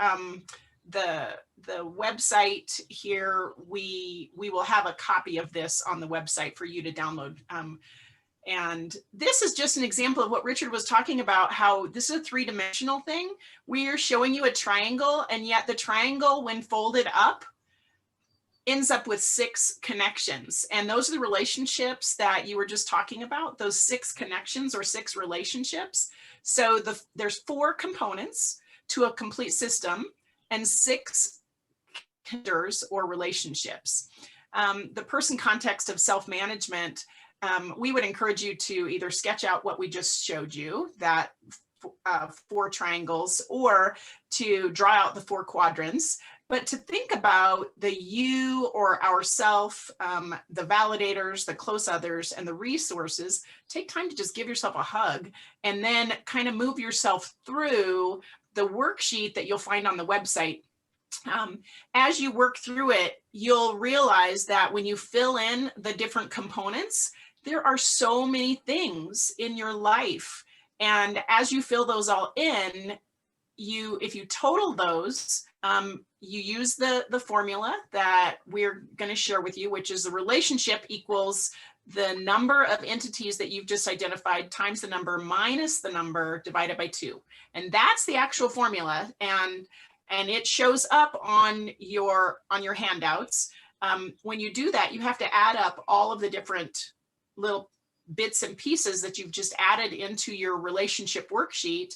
the website here, we will have a copy of this on the website for you to download. And this is just an example of what Richard was talking about, how this is a 3-dimensional thing. We are showing you a triangle, and yet the triangle, when folded up, ends up with 6 connections. And those are the relationships that you were just talking about, those 6 connections or 6 relationships. So there's 4 components to a complete system and 6 connectors or relationships. The person context of self-management, we would encourage you to either sketch out what we just showed you, that 4 triangles, or to draw out the 4 quadrants, but to think about the you or ourself, the validators, the close others, and the resources. Take time to just give yourself a hug, and then kind of move yourself through the worksheet that you'll find on the website. As you work through it, you'll realize that when you fill in the different components, there are so many things in your life. And as you fill those all in, if you total those, you use the formula that we're going to share with you, which is the relationship equals the number of entities that you've just identified times the number minus the number divided by 2. And that's the actual formula. And it shows up on your handouts. When you do that, you have to add up all of the different little bits and pieces that you've just added into your relationship worksheet.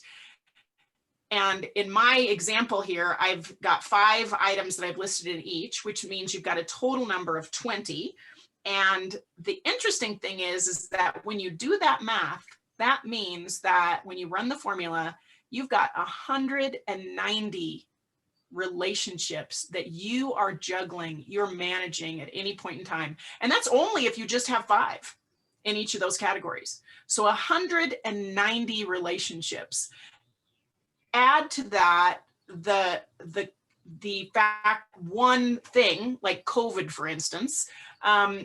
And in my example here, I've got 5 items that I've listed in each, which means you've got a total number of 20. And the interesting thing is that when you do that math, that means that when you run the formula, you've got 190 relationships that you are juggling, you're managing at any point in time. And that's only if you just have 5 in each of those categories. So 190 relationships. add to that the fact, one thing like COVID, for instance,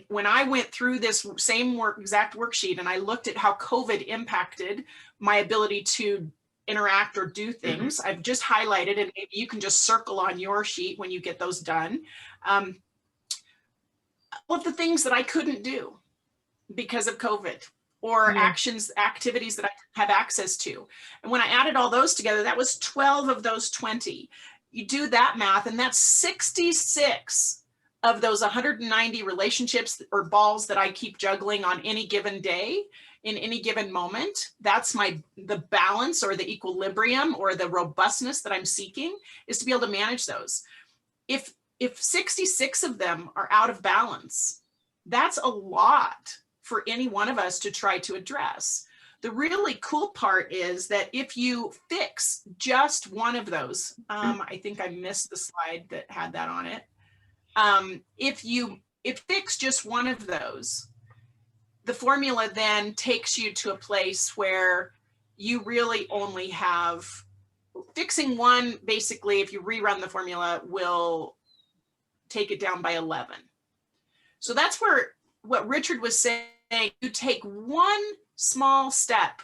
when I went through this same exact worksheet and I looked at how COVID impacted my ability to interact or do things, I've just highlighted, and maybe you can just circle on your sheet when you get those done. All of the things that I couldn't do because of COVID, or activities that I have access to. And when I added all those together, that was 12 of those 20. You do that math, and that's 66 of those 190 relationships or balls that I keep juggling on any given day, in any given moment. That's the balance or the equilibrium or the robustness that I'm seeking, is to be able to manage those. If 66 of them are out of balance, that's a lot for any one of us to try to address. The really cool part is that if you fix just one of those, I think I missed the slide that had that on it. If fix just one of those, the formula then takes you to a place where you really only have, fixing one, basically, if you rerun the formula, will take it down by 11. So that's where what Richard was saying, you take one small step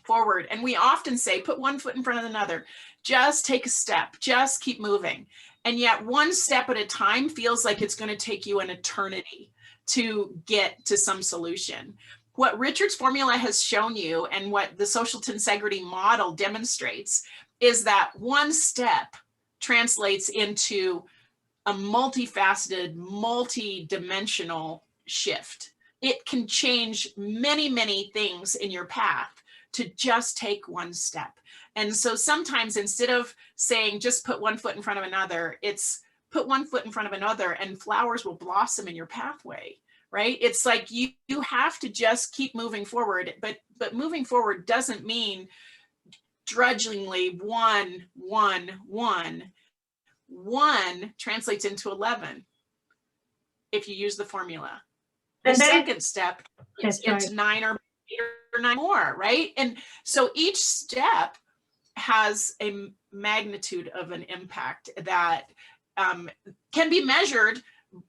forward. And we often say, put one foot in front of another, just take a step, just keep moving. And yet one step at a time feels like it's going to take you an eternity to get to some solution. What Richard's formula has shown you, and what the social tensegrity model demonstrates, is that one step translates into a multifaceted, multi-dimensional shift. It can change many, many things in your path to just take one step. And so sometimes, instead of saying just put one foot in front of another, it's put one foot in front of another and flowers will blossom in your pathway, right? It's like you have to just keep moving forward, but moving forward doesn't mean drudgingly one translates into 11 if you use the formula. The second step is into 9 or 8 or 9 more, right? And so each step has a magnitude of an impact that can be measured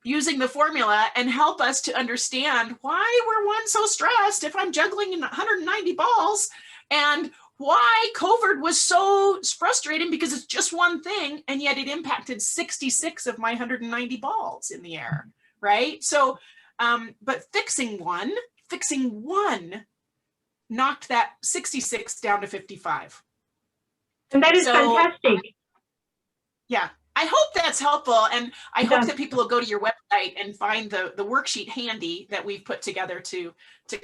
using the formula and help us to understand why we're one so stressed if I'm juggling 190 balls, and why COVID was so frustrating because it's just one thing, and yet it impacted 66 of my 190 balls in the air, right? So, but fixing one knocked that 66 down to 55. And that is fantastic. Yeah, I hope that's helpful. And I hope that people will go to your website and find the worksheet handy that we've put together to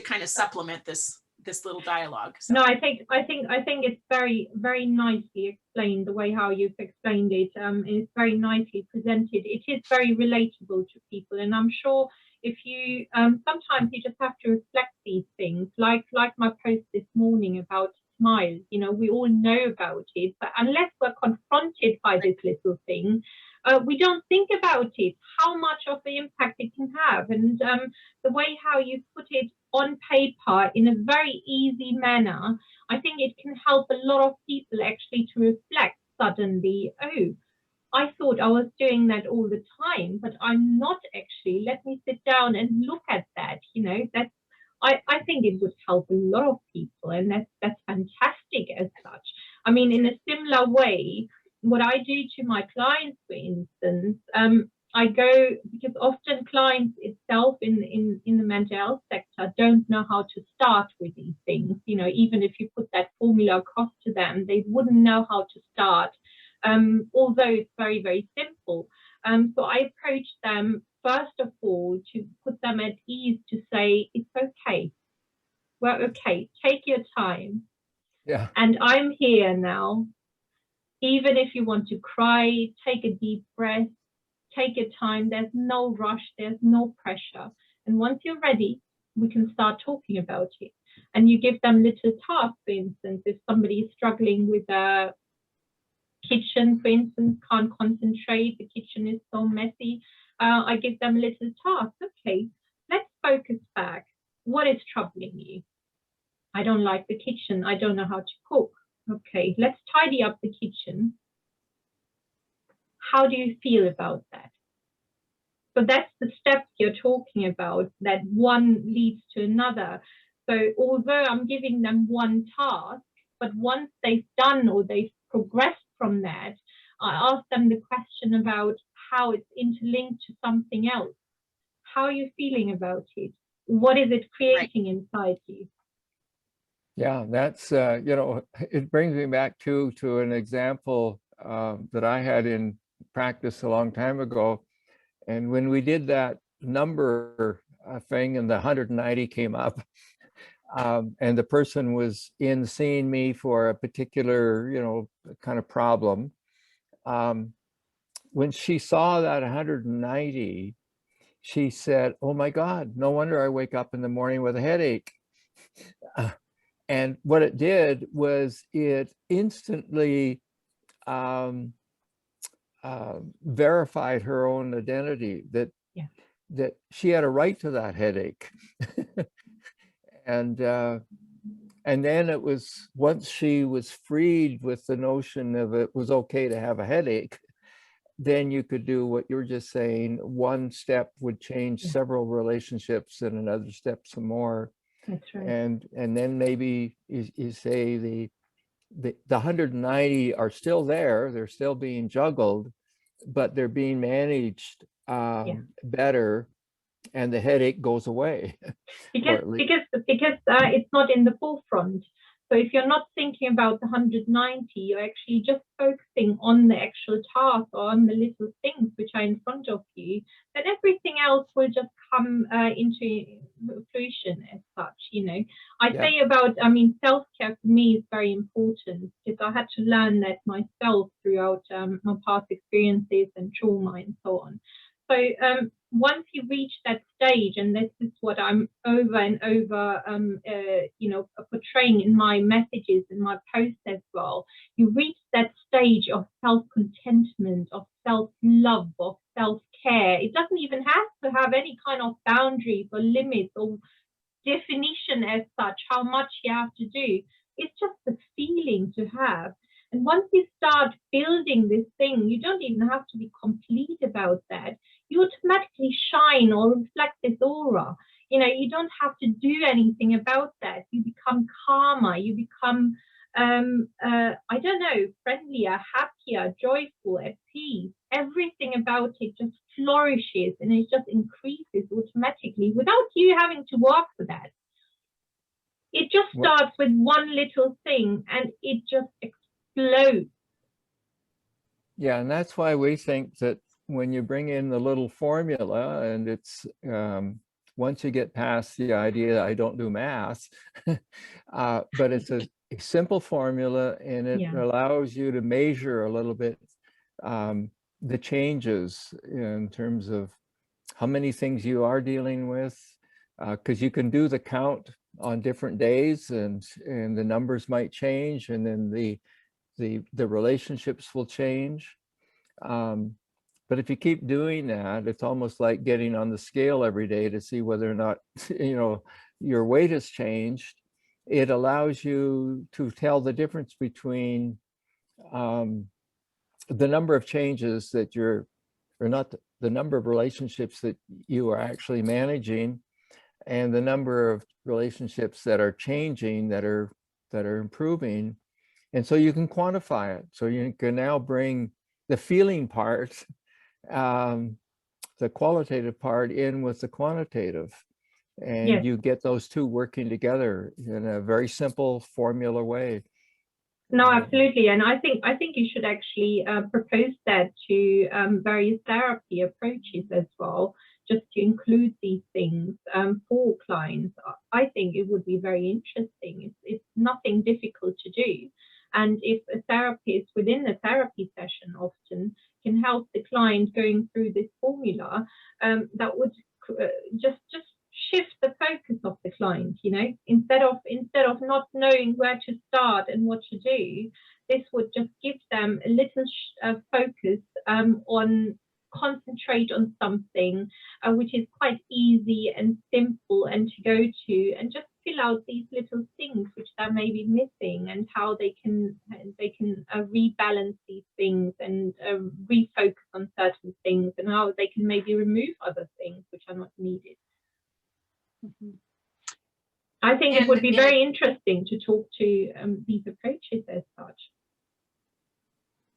kind of supplement this little dialogue. So. No, I think it's very, very nicely explained, the way how you've explained it. It's very nicely presented. It is very relatable to people, and I'm sure if you sometimes you just have to reflect these things, like my post this morning about smile. You know, we all know about it, but unless we're confronted by this little thing, we don't think about it, how much of the impact it can have. And the way how you put it on paper in a very easy manner, I think it can help a lot of people actually to reflect suddenly, oh, I thought I was doing that all the time, but I'm not actually. Let me sit down and look at that. You know, that's, I think it would help a lot of people, and that's fantastic as such. I mean, in a similar way, what I do to my clients, for instance, I go, because often clients itself in the mental health sector don't know how to start with these things. You know, even if you put that formula across to them, they wouldn't know how to start. Although it's very, very simple. So I approach them, first of all, to put them at ease, to say, it's okay. We're okay. Take your time. Yeah. And I'm here now. Even if you want to cry, take a deep breath, take your time. There's no rush. There's no pressure. And once you're ready, we can start talking about it. And you give them little tasks, for instance, if somebody is struggling with a kitchen, for instance, can't concentrate, the kitchen is so messy, I give them a little task. Okay, let's focus back. What is troubling you? I don't like the kitchen. I don't know how to cook. Okay, let's tidy up the kitchen. How do you feel about that? So that's the steps you're talking about, that one leads to another. So although I'm giving them one task, but once they've done or they've progressed from that, I ask them the question about how it's interlinked to something else. How are you feeling about it? What is it creating inside you? Yeah, that's, you know, it brings me back to an example that I had in practice a long time ago. And when we did that number thing and the 190 came up, and the person was in seeing me for a particular, you know, kind of problem. When she saw that 190, she said, "Oh my God, no wonder I wake up in the morning with a headache." And what it did was it instantly verified her own identity, that that she had a right to that headache. And then it was, once she was freed with the notion of it was okay to have a headache, then you could do what you're just saying. One step would change several relationships, and another step some more. That's right. And then maybe you say the 190 are still there, they're still being juggled, but they're being managed better, and the headache goes away. Because it's not in the forefront. So if you're not thinking about the 190, you're actually just focusing on the actual task or on the little things which are in front of you, then everything else will just come into fruition as such, you know. I say about, I mean, self-care for me is very important, because I had to learn that myself throughout my past experiences and trauma and so on. So once you reach that stage, and this is what I'm over and over, you know, portraying in my messages, in my posts as well, you reach that stage of self-contentment, of self-love, of self-care. It doesn't even have to have any kind of boundaries or limits or definition as such, how much you have to do. It's just the feeling to have. And once you start building this thing, you don't even have to be complete about that. You automatically shine or reflect this aura. You know, you don't have to do anything about that. You become calmer, you become, I don't know, friendlier, happier, joyful, at peace. Everything about it just flourishes, and it just increases automatically without you having to work for that. It just starts with one little thing, and it just explodes. Yeah, and that's why we think that when you bring in the little formula, and it's once you get past the idea that I don't do math, but it's a simple formula, and it allows you to measure a little bit the changes in terms of how many things you are dealing with, because you can do the count on different days, and the numbers might change, and then the relationships will change. But if you keep doing that, it's almost like getting on the scale every day to see whether or not, you know, your weight has changed. It allows you to tell the difference between the number of changes that you're, or not the number of relationships that you are actually managing, and the number of relationships that are changing, that are improving. And so you can quantify it. So you can now bring the feeling part, the qualitative part, in with the quantitative, and you get those two working together in a very simple formula way. No, absolutely. And I think you should actually propose that to various therapy approaches as well, just to include these things for clients. I think it would be very interesting. It's nothing difficult to do. And if a therapist within the therapy session often can help the client going through this formula, that would just shift the focus of the client, you know, instead of not knowing where to start and what to do, this would just give them a little focus on concentrate on something which is quite easy and simple and to go to, and just fill feel out these little things which are maybe missing, and how they can rebalance these things and refocus on certain things, and how they can maybe remove other things which are not needed. I think it would be very interesting to talk to these approaches as such.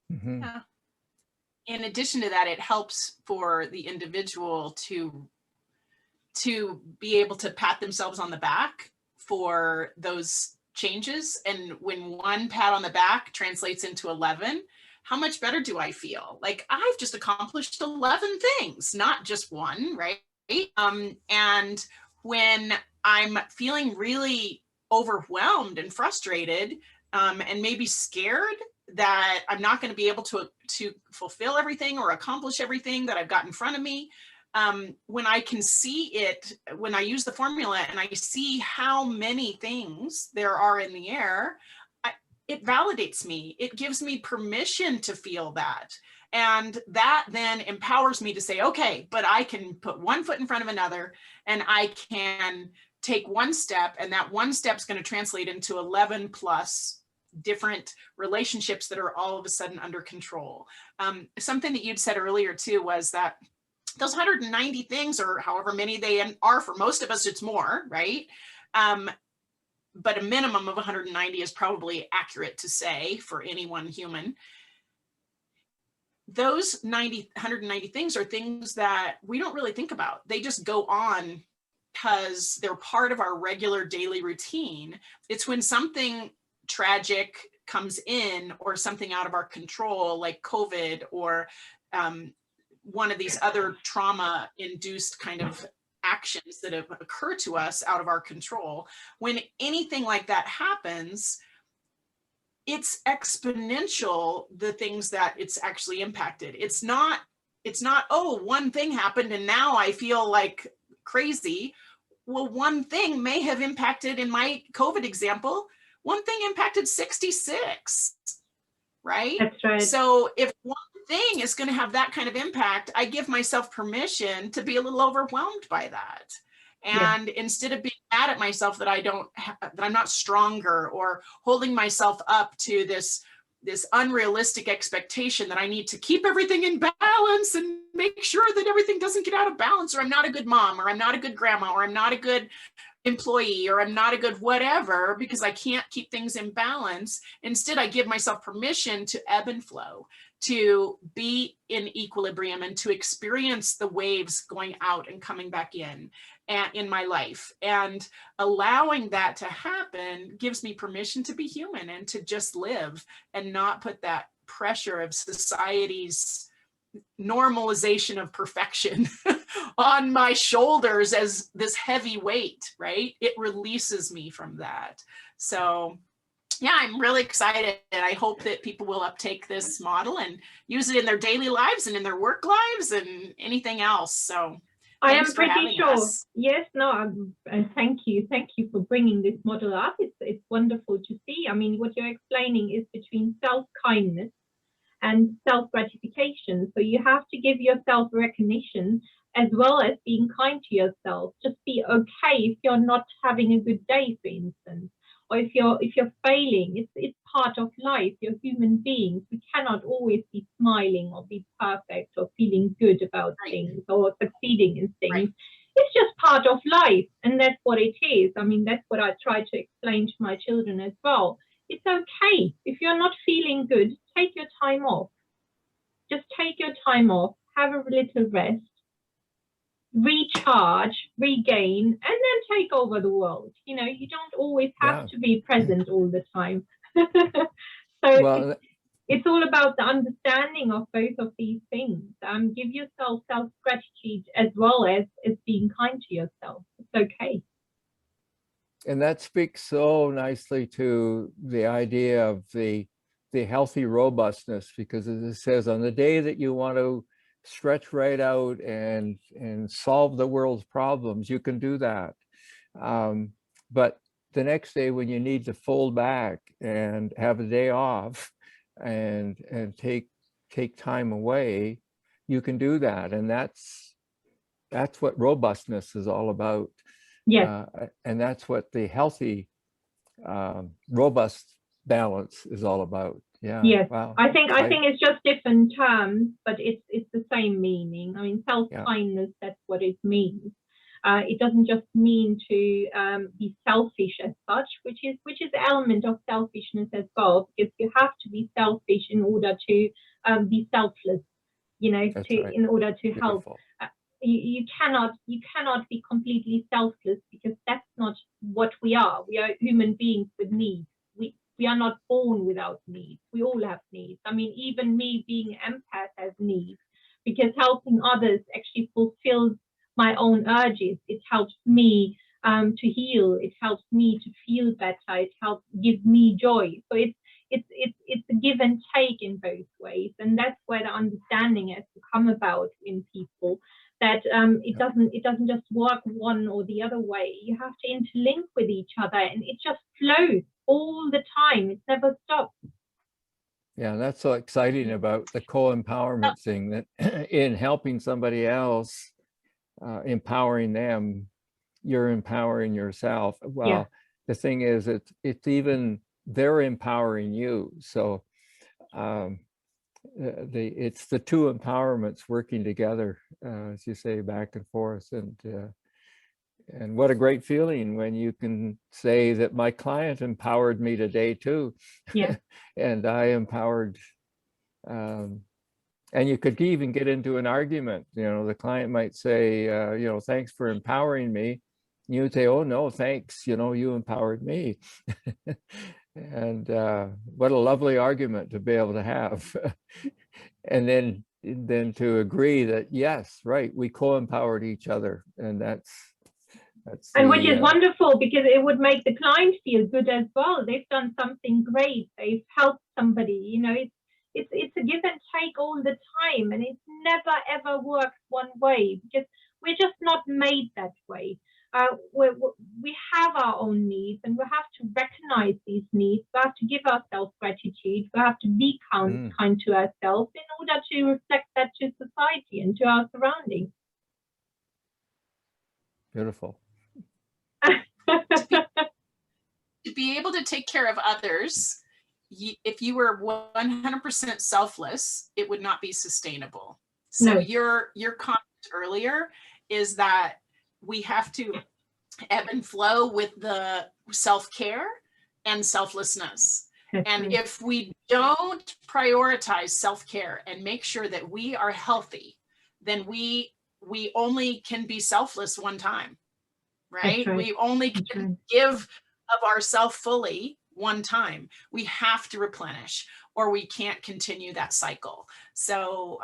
Yeah. In addition to that, it helps for the individual to be able to pat themselves on the back for those changes. And when one pat on the back translates into 11, how much better do I feel? Like, I've just accomplished 11 things, not just one, right? And when I'm feeling really overwhelmed and frustrated, and maybe scared that I'm not going to be able to fulfill everything or accomplish everything that I've got in front of me, when I can see it, when I use the formula and I see how many things there are in the air, it validates me. It gives me permission to feel that. And that then empowers me to say, okay, but I can put one foot in front of another, and I can take one step, and that one step is going to translate into 11 plus different relationships that are all of a sudden under control. Something that you'd said earlier too was that those 190 things, or however many they are, for most of us, it's more, right? But a minimum of 190 is probably accurate to say for any one human. Those 190 things are things that we don't really think about. They just go on because they're part of our regular daily routine. It's when something tragic comes in, or something out of our control, like COVID, or one of these other trauma-induced kind of actions that have occurred to us out of our control. When anything like that happens, it's exponential, the things that it's actually impacted. It's not, oh, one thing happened and now I feel like crazy. Well, one thing may have impacted, in my COVID example, one thing impacted 66, right? That's right. So if one thing is going to have that kind of impact, I give myself permission to be a little overwhelmed by that. And instead of being mad at myself that that I'm not stronger, or holding myself up to this unrealistic expectation that I need to keep everything in balance and make sure that everything doesn't get out of balance, or I'm not a good mom, or I'm not a good grandma, or I'm not a good employee, or I'm not a good whatever, because I can't keep things in balance. Instead, I give myself permission to ebb and flow, to be in equilibrium, and to experience the waves going out and coming back in my life. And allowing that to happen gives me permission to be human and to just live, and not put that pressure of society's normalization of perfection on my shoulders as this heavy weight, right? It releases me from that. So yeah, I'm really excited, and I hope that people will uptake this model and use it in their daily lives and in their work lives and anything else. So I am pretty sure. Yes, no, thank you for bringing this model up. It's wonderful to see. I mean, what you're explaining is between self-kindness and self-gratification. So you have to give yourself recognition as well as being kind to yourself. Just be okay if you're not having a good day, for instance, or if you're failing. It's part of life. You're human beings. We cannot always be smiling or be perfect or feeling good about things or succeeding in things. Right. It's just part of life, and that's what it is. I mean, that's what I try to explain to my children as well. It's okay. If you're not feeling good, take your time off. Just take your time off, have a little rest, recharge, regain, and then take over the world. You know, you don't always have to be present all the time. So it's all about the understanding of both of these things. Give yourself self-gratitude as well as being kind to yourself. It's okay. And that speaks so nicely to the idea of the healthy robustness, because as it says, on the day that you want to stretch right out and solve the world's problems, you can do that. But the next day, when you need to fold back and have a day off and take time away, you can do that. And that's what robustness is all about. Yes. And that's what the healthy, robust balance is all about. Yeah. Yes. Wow. I think it's just different terms, but it's the same meaning. I mean, self-kindness, that's what it means. It doesn't just mean to be selfish as such, which is an element of selfishness as well, because you have to be selfish in order to be selfless, you know, That's to right. in order to help. Beautiful. You cannot be completely selfless, because that's not what we are. We are human beings with needs. We are not born without needs. We all have needs. I mean, even me being empath has needs, because helping others actually fulfills my own urges. It helps me to heal. It helps me to feel better. It helps give me joy. So it's a give and take in both ways, and that's where the understanding has to come about in people, that it doesn't just work one or the other way. You have to interlink with each other, and it just flows all the time. It never stops. Yeah, that's so exciting about the co-empowerment thing, that in helping somebody else, empowering them, you're empowering yourself. Well, Yeah. the thing is, it's even they're empowering you. So it's the two empowerments working together, as you say, back and forth. And what a great feeling when you can say that my client empowered me today too. Yeah. And I empowered, and you could even get into an argument. You know, the client might say, you know, thanks for empowering me. You would say, oh no, thanks, you know, you empowered me. And what a lovely argument to be able to have. And then to agree that, yes, right, we co-empowered each other. And that's and which is wonderful, because it would make the client feel good as well. They've done something great. They've helped somebody. You know, it's a give and take all the time, and it never ever works one way, because we're just not made that way. We have our own needs, and we have to recognize these needs. We have to give ourselves gratitude. We have to be kind to ourselves in order to reflect that to society and to our surroundings. Beautiful. To be able to take care of others, if you were 100% selfless, it would not be sustainable. So your comment earlier is that we have to ebb and flow with the self-care and selflessness. And if we don't prioritize self-care and make sure that we are healthy, then we only can be selfless one time, right? We only can give of ourselves fully one time. We have to replenish, or we can't continue that cycle. So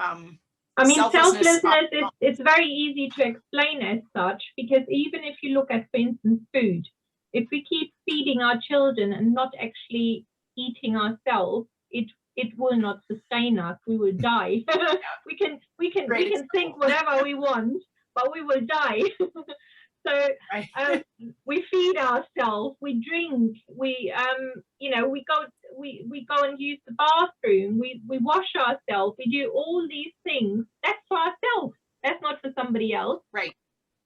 I mean, selflessness it's very easy to explain as such, because even if you look at, for instance, food, if we keep feeding our children and not actually eating ourselves, it will not sustain us. We will die. we can think whatever we want, but we will die. So we feed ourselves, we drink, we go and use the bathroom, we wash ourselves, we do all these things. That's for ourselves. That's not for somebody else. Right.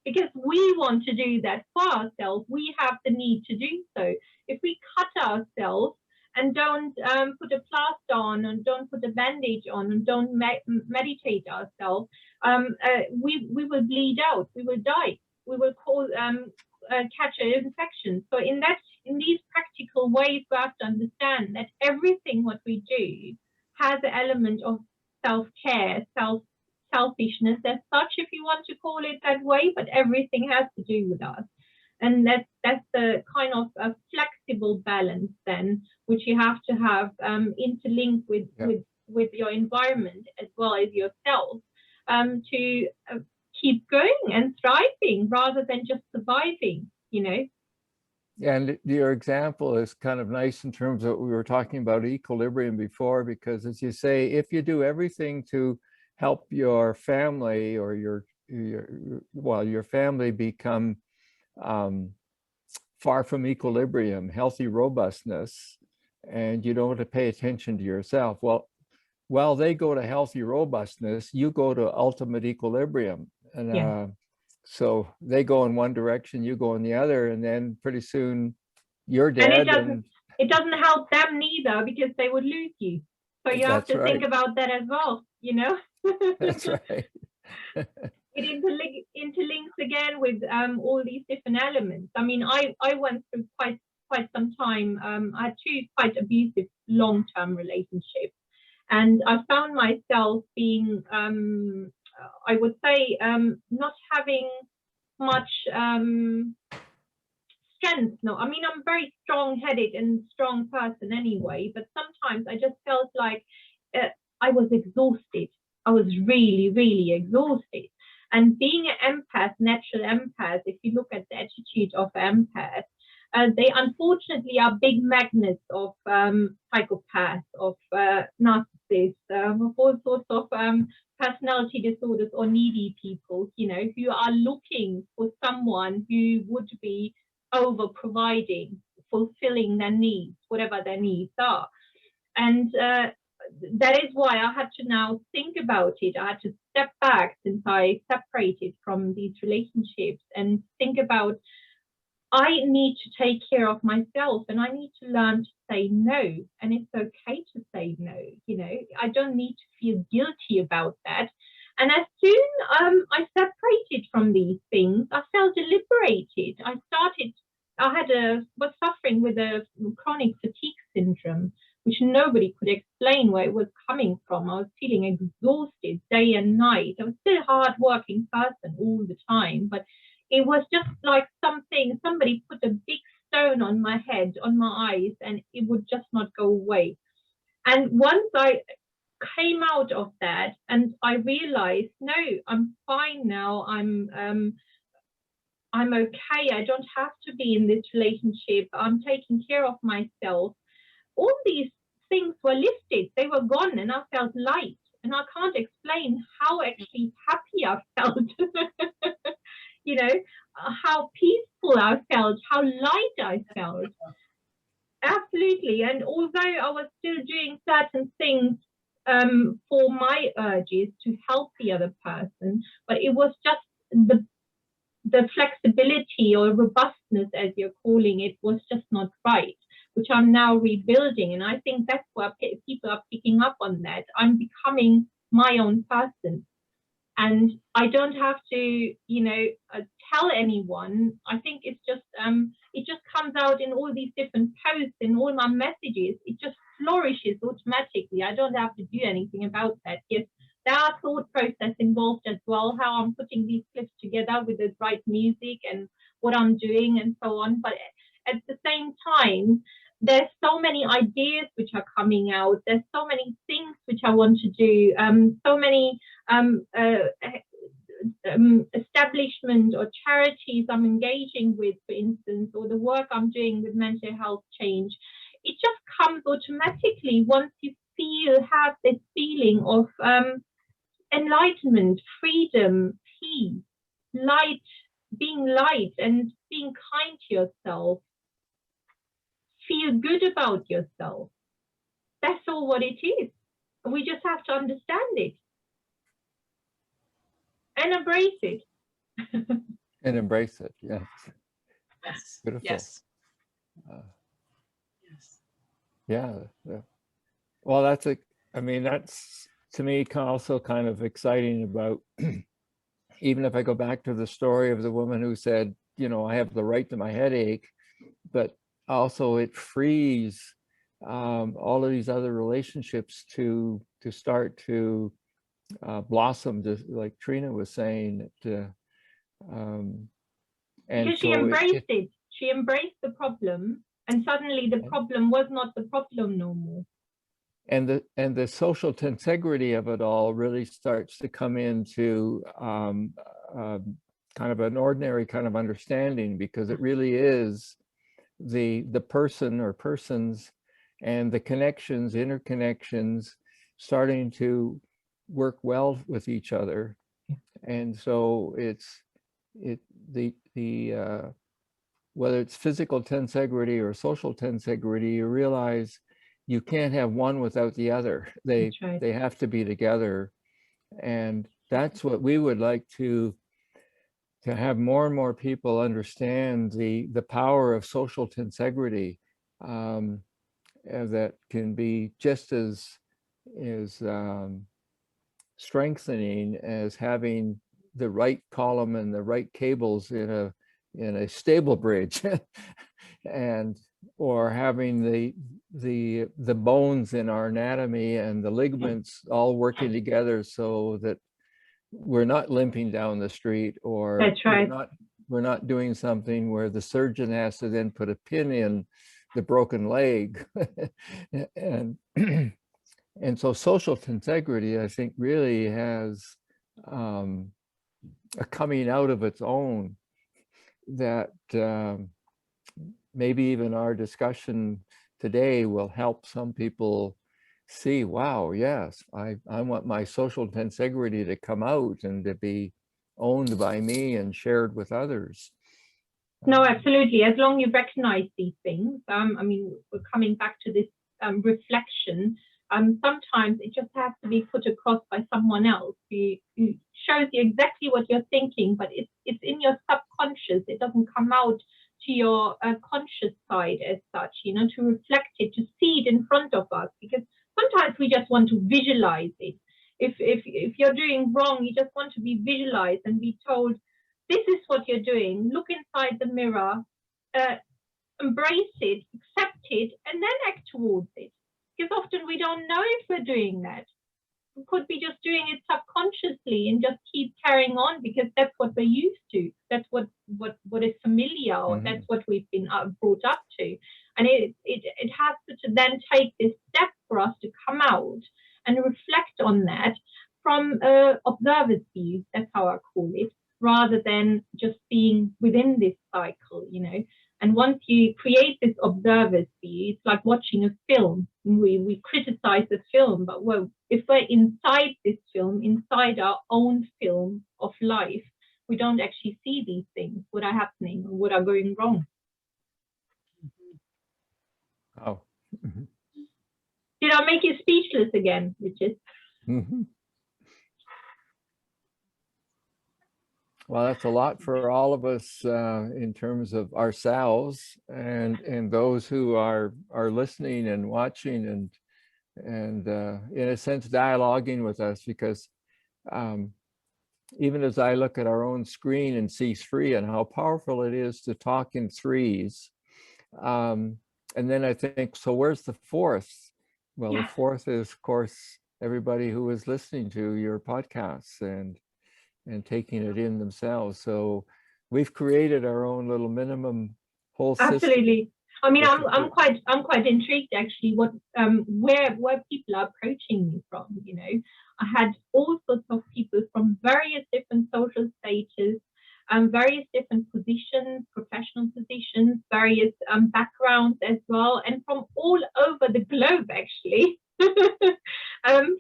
Because we want to do that for ourselves. We have the need to do so. If we cut ourselves and don't put a plaster on, and don't put a bandage on, and don't meditate ourselves, we will bleed out. We will die. We will catch an infection. So in these practical ways, we have to understand that everything what we do has an element of self-care, selfishness as such, if you want to call it that way, but everything has to do with us. And that's the kind of a flexible balance then, which you have to have interlinked with your environment as well as yourself, to keep going and thriving rather than just surviving, you know. And your example is kind of nice in terms of what we were talking about equilibrium before, because as you say, if you do everything to help your family or your family become far from equilibrium, healthy robustness, and you don't want to pay attention to yourself, well, while they go to healthy robustness, you go to ultimate equilibrium. And so they go in one direction, you go in the other, and then pretty soon you're And dead. it doesn't help them neither, because they would lose you. So you have That's to think right. about that as well, you know. That's right. It interlinks again with all these different elements. I mean, I went through quite some time. I had two quite abusive long-term relationships, and I found myself being, I would say, not having much strength. No, I mean, I'm a very strong-headed and strong person anyway, but sometimes I just felt like I was exhausted. I was really, really exhausted. And being an empath, natural empath, if you look at the attitude of empaths, they unfortunately are big magnets of psychopaths, of narcissists, of all sorts of personality disorders or needy people, you know, who are looking for someone who would be over providing, fulfilling their needs, whatever their needs are. And that is why I had to now think about it. I had to step back since I separated from these relationships and think about, I need to take care of myself, and I need to learn to say no. And it's okay to say no, you know, I don't need to feel guilty about that. And as soon I separated from these things, I felt liberated. Was suffering with a chronic fatigue syndrome, which nobody could explain where it was coming from. I was feeling exhausted day and night. I was still a hard-working person all the time, but it was just like somebody put a big stone on my head, on my eyes, and it would just not go away. And once I came out of that and I realized, no, I'm fine now. I'm okay. I don't have to be in this relationship. I'm taking care of myself. All these things were lifted. They were gone, and I felt light. And I can't explain how actually happy I felt. You know, how peaceful I felt, how light I felt. Absolutely. And although I was still doing certain things for my urges to help the other person, but it was just the flexibility or robustness, as you're calling it, was just not right, which I'm now rebuilding. And I think that's where people are picking up on that. I'm becoming my own person. And I don't have to, you know, tell anyone. I think it's just, it just comes out in all these different posts, in all my messages. It just flourishes automatically. I don't have to do anything about that. Yes, there are thought process involved as well, how I'm putting these clips together with the right music and what I'm doing and so on. But at the same time, there's so many ideas which are coming out. There's so many things which I want to do. So many establishment or charities I'm engaging with, for instance, or the work I'm doing with mental health change. It just comes automatically once you have this feeling of enlightenment, freedom, peace, light, being light and being kind to yourself. Feel good about yourself. That's all what it is. We just have to understand it and embrace it. And embrace it. Yes. Yes. Beautiful. Yes. Yes. Yeah. Well, that's to me also kind of exciting about, even if I go back to the story of the woman who said, you know, I have the right to my headache, but also it frees all of these other relationships to start to blossom, just like Trena was saying. And because she embraced it. She embraced the problem, and suddenly the problem was not the problem no more. And the social tensegrity of it all really starts to come into kind of an ordinary kind of understanding, because it really is the person or persons and the connections, interconnections, starting to work well with each other. And so whether it's physical tensegrity or social tensegrity, you realize you can't have one without the other. They right. have to be together. And that's what we would like to, to have more and more people understand the power of social tensegrity, that can be just as strengthening as having the right column and the right cables in a stable bridge, and or having the bones in our anatomy and the ligaments all working together so that we're not limping down the street, or That's right. we're not doing something where the surgeon has to then put a pin in the broken leg. and and so social tensegrity, I think, really has a coming out of its own that maybe even our discussion today will help some people see, wow, yes, I want my social tensegrity to come out and to be owned by me and shared with others. No, absolutely. As long as you recognize these things, I mean, we're coming back to this reflection. Sometimes it just has to be put across by someone else who shows you exactly what you're thinking, but it's in your subconscious. It doesn't come out to your conscious side as such, you know, to reflect it, to see it in front of us, because sometimes we just want to visualize it. If you're doing wrong, you just want to be visualized and be told, this is what you're doing. Look inside the mirror, embrace it, accept it, and then act towards it. Because often we don't know if we're doing that. We could be just doing it subconsciously and just keep carrying on because that's what we're used to. That's what is familiar, or that's what we've been brought up to. And it has to then take this step for us to come out and reflect on that from observer's view. That's how I call it, rather than just being within this cycle, you know. And once you create this observer's view, it's like watching a film. We criticize the film, but well, if we're inside this film, inside our own film of life, we don't actually see these things, what are happening or what are going wrong. Oh. Did I make you speechless again, Richard? Well, that's a lot for all of us in terms of ourselves and those who are listening and watching and in a sense dialoguing with us, because even as I look at our own screen and see three and how powerful it is to talk in threes, and then I think, so where's the fourth? Well, the fourth is, of course, everybody who is listening to your podcasts and taking it in themselves. So we've created our own little minimum whole system. Absolutely. I mean, I'm quite intrigued actually what where people are approaching me from. You know, I had all sorts of people from various different social status, various different positions, professional positions, various backgrounds as well, and from all over the globe actually.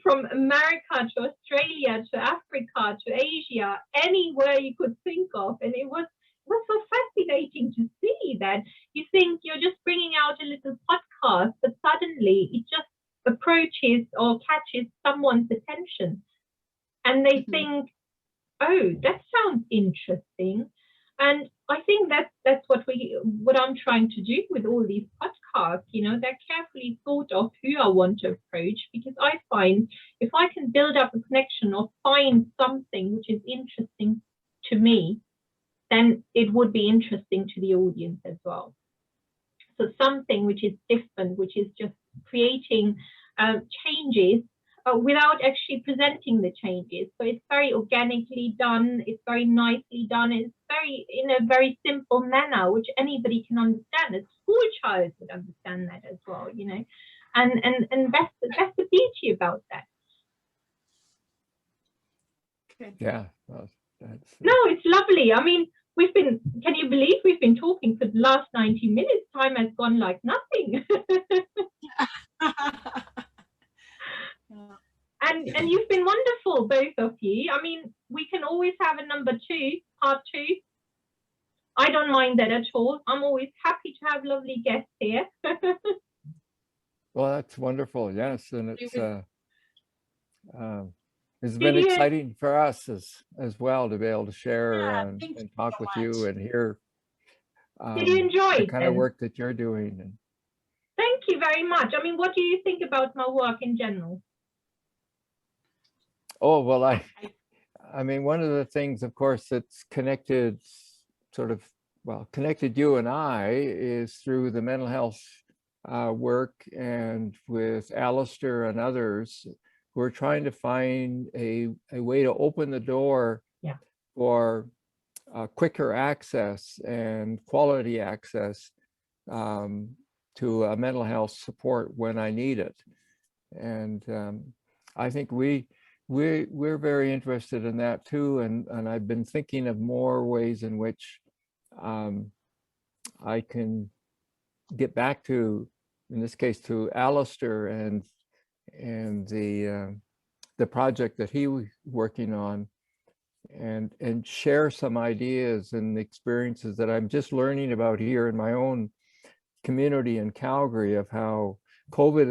From America to Australia to Africa to Asia, anywhere you could think of. And it was so fascinating to see that you think you're just bringing out a little podcast, but suddenly it just approaches or catches someone's attention. And they think, oh, that sounds interesting. And I think that's what I'm trying to do with all these podcasts. You know, they're carefully thought of who I want to approach, because I find if I can build up a connection or find something which is interesting to me, then it would be interesting to the audience as well. So something which is different, which is just creating changes without actually presenting the changes. So it's very organically done, it's very nicely done, it's very in a very simple manner, which anybody can understand. A school child would understand that as well, you know. And that's the beauty about that. Okay. Yeah. Well, that's, no, it's lovely. I mean, can you believe we've been talking for the last 90 minutes? Time has gone like nothing. And you've been wonderful, both of you. I mean, we can always have a number 2, part 2. I don't mind that at all. I'm always happy to have lovely guests here. well, that's wonderful. Yes. And it's, It's Did been you- exciting for us as well to be able to share Yeah, and thank you talk so with much. you and hear Did you enjoy the it kind of then? work that you're doing. And Thank you very much. I mean, what do you think about my work in general? oh, well, I mean, one of the things, of course, that's connected sort of, well, connected you and I is through the mental health work, and with Alistair and others, we're trying to find a way to open the door for quicker access and quality access to mental health support when I need it. And I think we're very interested in that too. And I've been thinking of more ways in which I can get back to, in this case, to Alistair and the project that he was working on, and share some ideas and experiences that I'm just learning about here in my own community in Calgary, of how COVID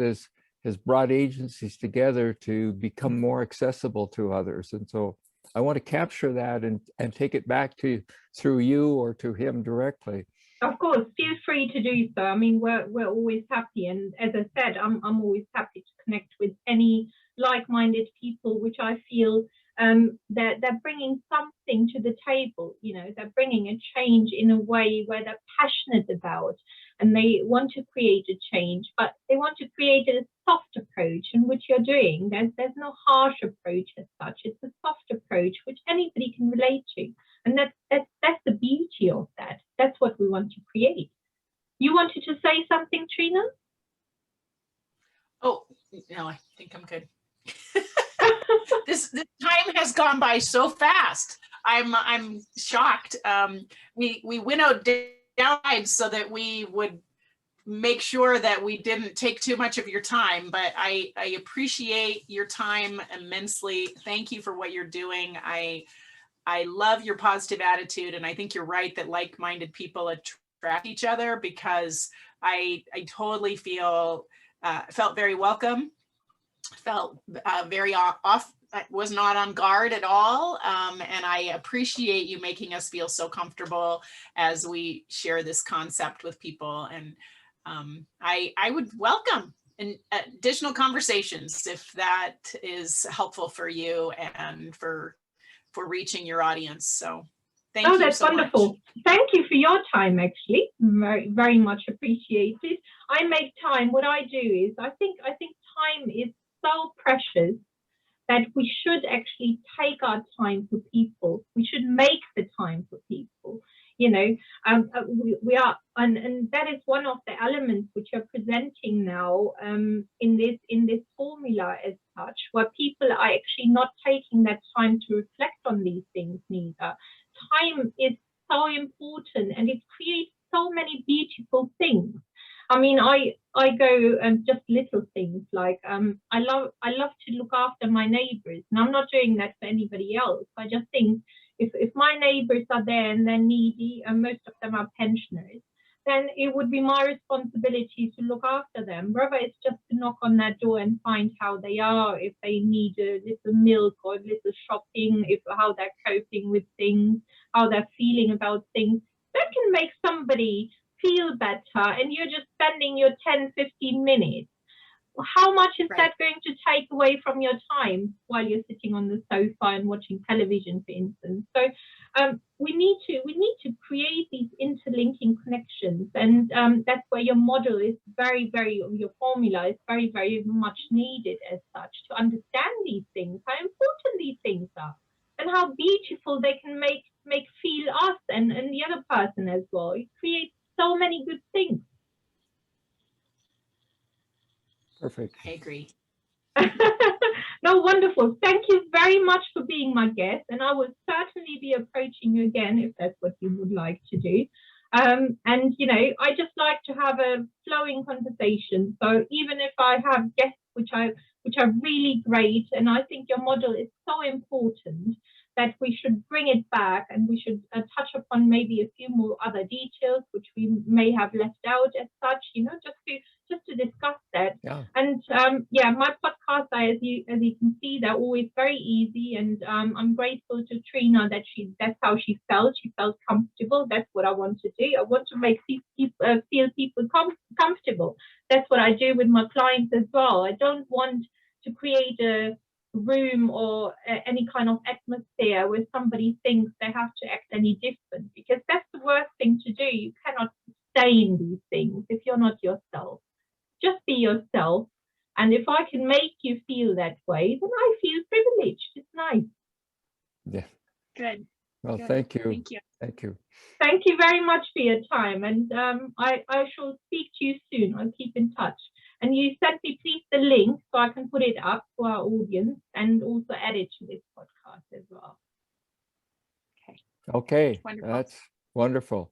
has brought agencies together to become more accessible to others. And so I want to capture that and take it back to through you or to him directly. Of course, feel free to do so. I mean, we're always happy, and as I said, I'm always happy to connect with any like-minded people, which I feel they're bringing something to the table. You know, they're bringing a change in a way where they're passionate about, and they want to create a change, but they want to create a soft approach, in which you're doing. There's no harsh approach as such. It's a soft approach which anybody can relate to. And that's the beauty of that. That's what we want to create. You wanted to say something, Trena? Oh, no, I think I'm good. This time has gone by so fast. I'm shocked. We winnowed down so that we would make sure that we didn't take too much of your time, but I appreciate your time immensely. Thank you for what you're doing. I love your positive attitude, and I think you're right that like-minded people attract each other, because I totally felt very welcome, felt very off, was not on guard at all, and I appreciate you making us feel so comfortable as we share this concept with people. And I would welcome additional conversations if that is helpful for you and for reaching your audience. So thank you. Oh, that's so wonderful. much. Thank you for your time, actually. Very, very much appreciated. I make time. What I do is I think time is so precious that we should actually take our time for people. We should make the time for people. You know, we are, and that is one of the elements which are presenting now in this formula as such, where people are actually not taking that time to reflect on these things neither. Time is so important, and it creates so many beautiful things. I mean, I go just little things like I love to look after my neighbors, and I'm not doing that for anybody else. I just think if my neighbors are there and they're needy, and most of them are pensioners, then it would be my responsibility to look after them, whether it's just to knock on their door and find how they are, if they need a little milk or a little shopping, how they're coping with things, how they're feeling about things. That can make somebody feel better, and you're just spending your 10-15 minutes. How much is that going to take away from your time while you're sitting on the sofa and watching television, for instance? So we need to create these interlinking connections, and that's where your model is your formula is very, very much needed as such, to understand these things, how important these things are, and how beautiful they can make feel us and the other person as well. It creates so many good things. Perfect. I agree. No, wonderful. Thank you very much for being my guest, and I will certainly be approaching you again if that's what you would like to do. And you know, I just like to have a flowing conversation. So even if I have guests which are really great, and I think your model is so important that we should bring it back, and we should touch upon maybe a few more other details which we may have left out as such, you know, just to discuss that. Yeah. And my podcast podcasts, as you can see, they're always very easy, and I'm grateful to Trena that that's how she felt. She felt comfortable. That's what I want to do. I want to make people feel comfortable. That's what I do with my clients as well. I don't want to create a room or any kind of atmosphere where somebody thinks they have to act any different, because that's the worst thing to do. You cannot stay in these things if you're not yourself. Just be yourself. And if I can make you feel that way, then I feel privileged. It's nice. Yeah. Good. Well, Good. thank you. Thank you. Thank you. Thank you very much for your time. And I shall speak to you soon. I'll keep in touch. And you send me please the link so I can put it up to our audience and also add it to this podcast as well. Okay. Wonderful. That's wonderful.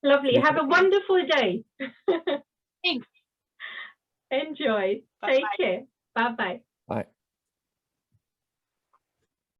Lovely. You Have a wonderful day. Thanks. Enjoy. Bye-bye. Take care. Bye-bye. Bye.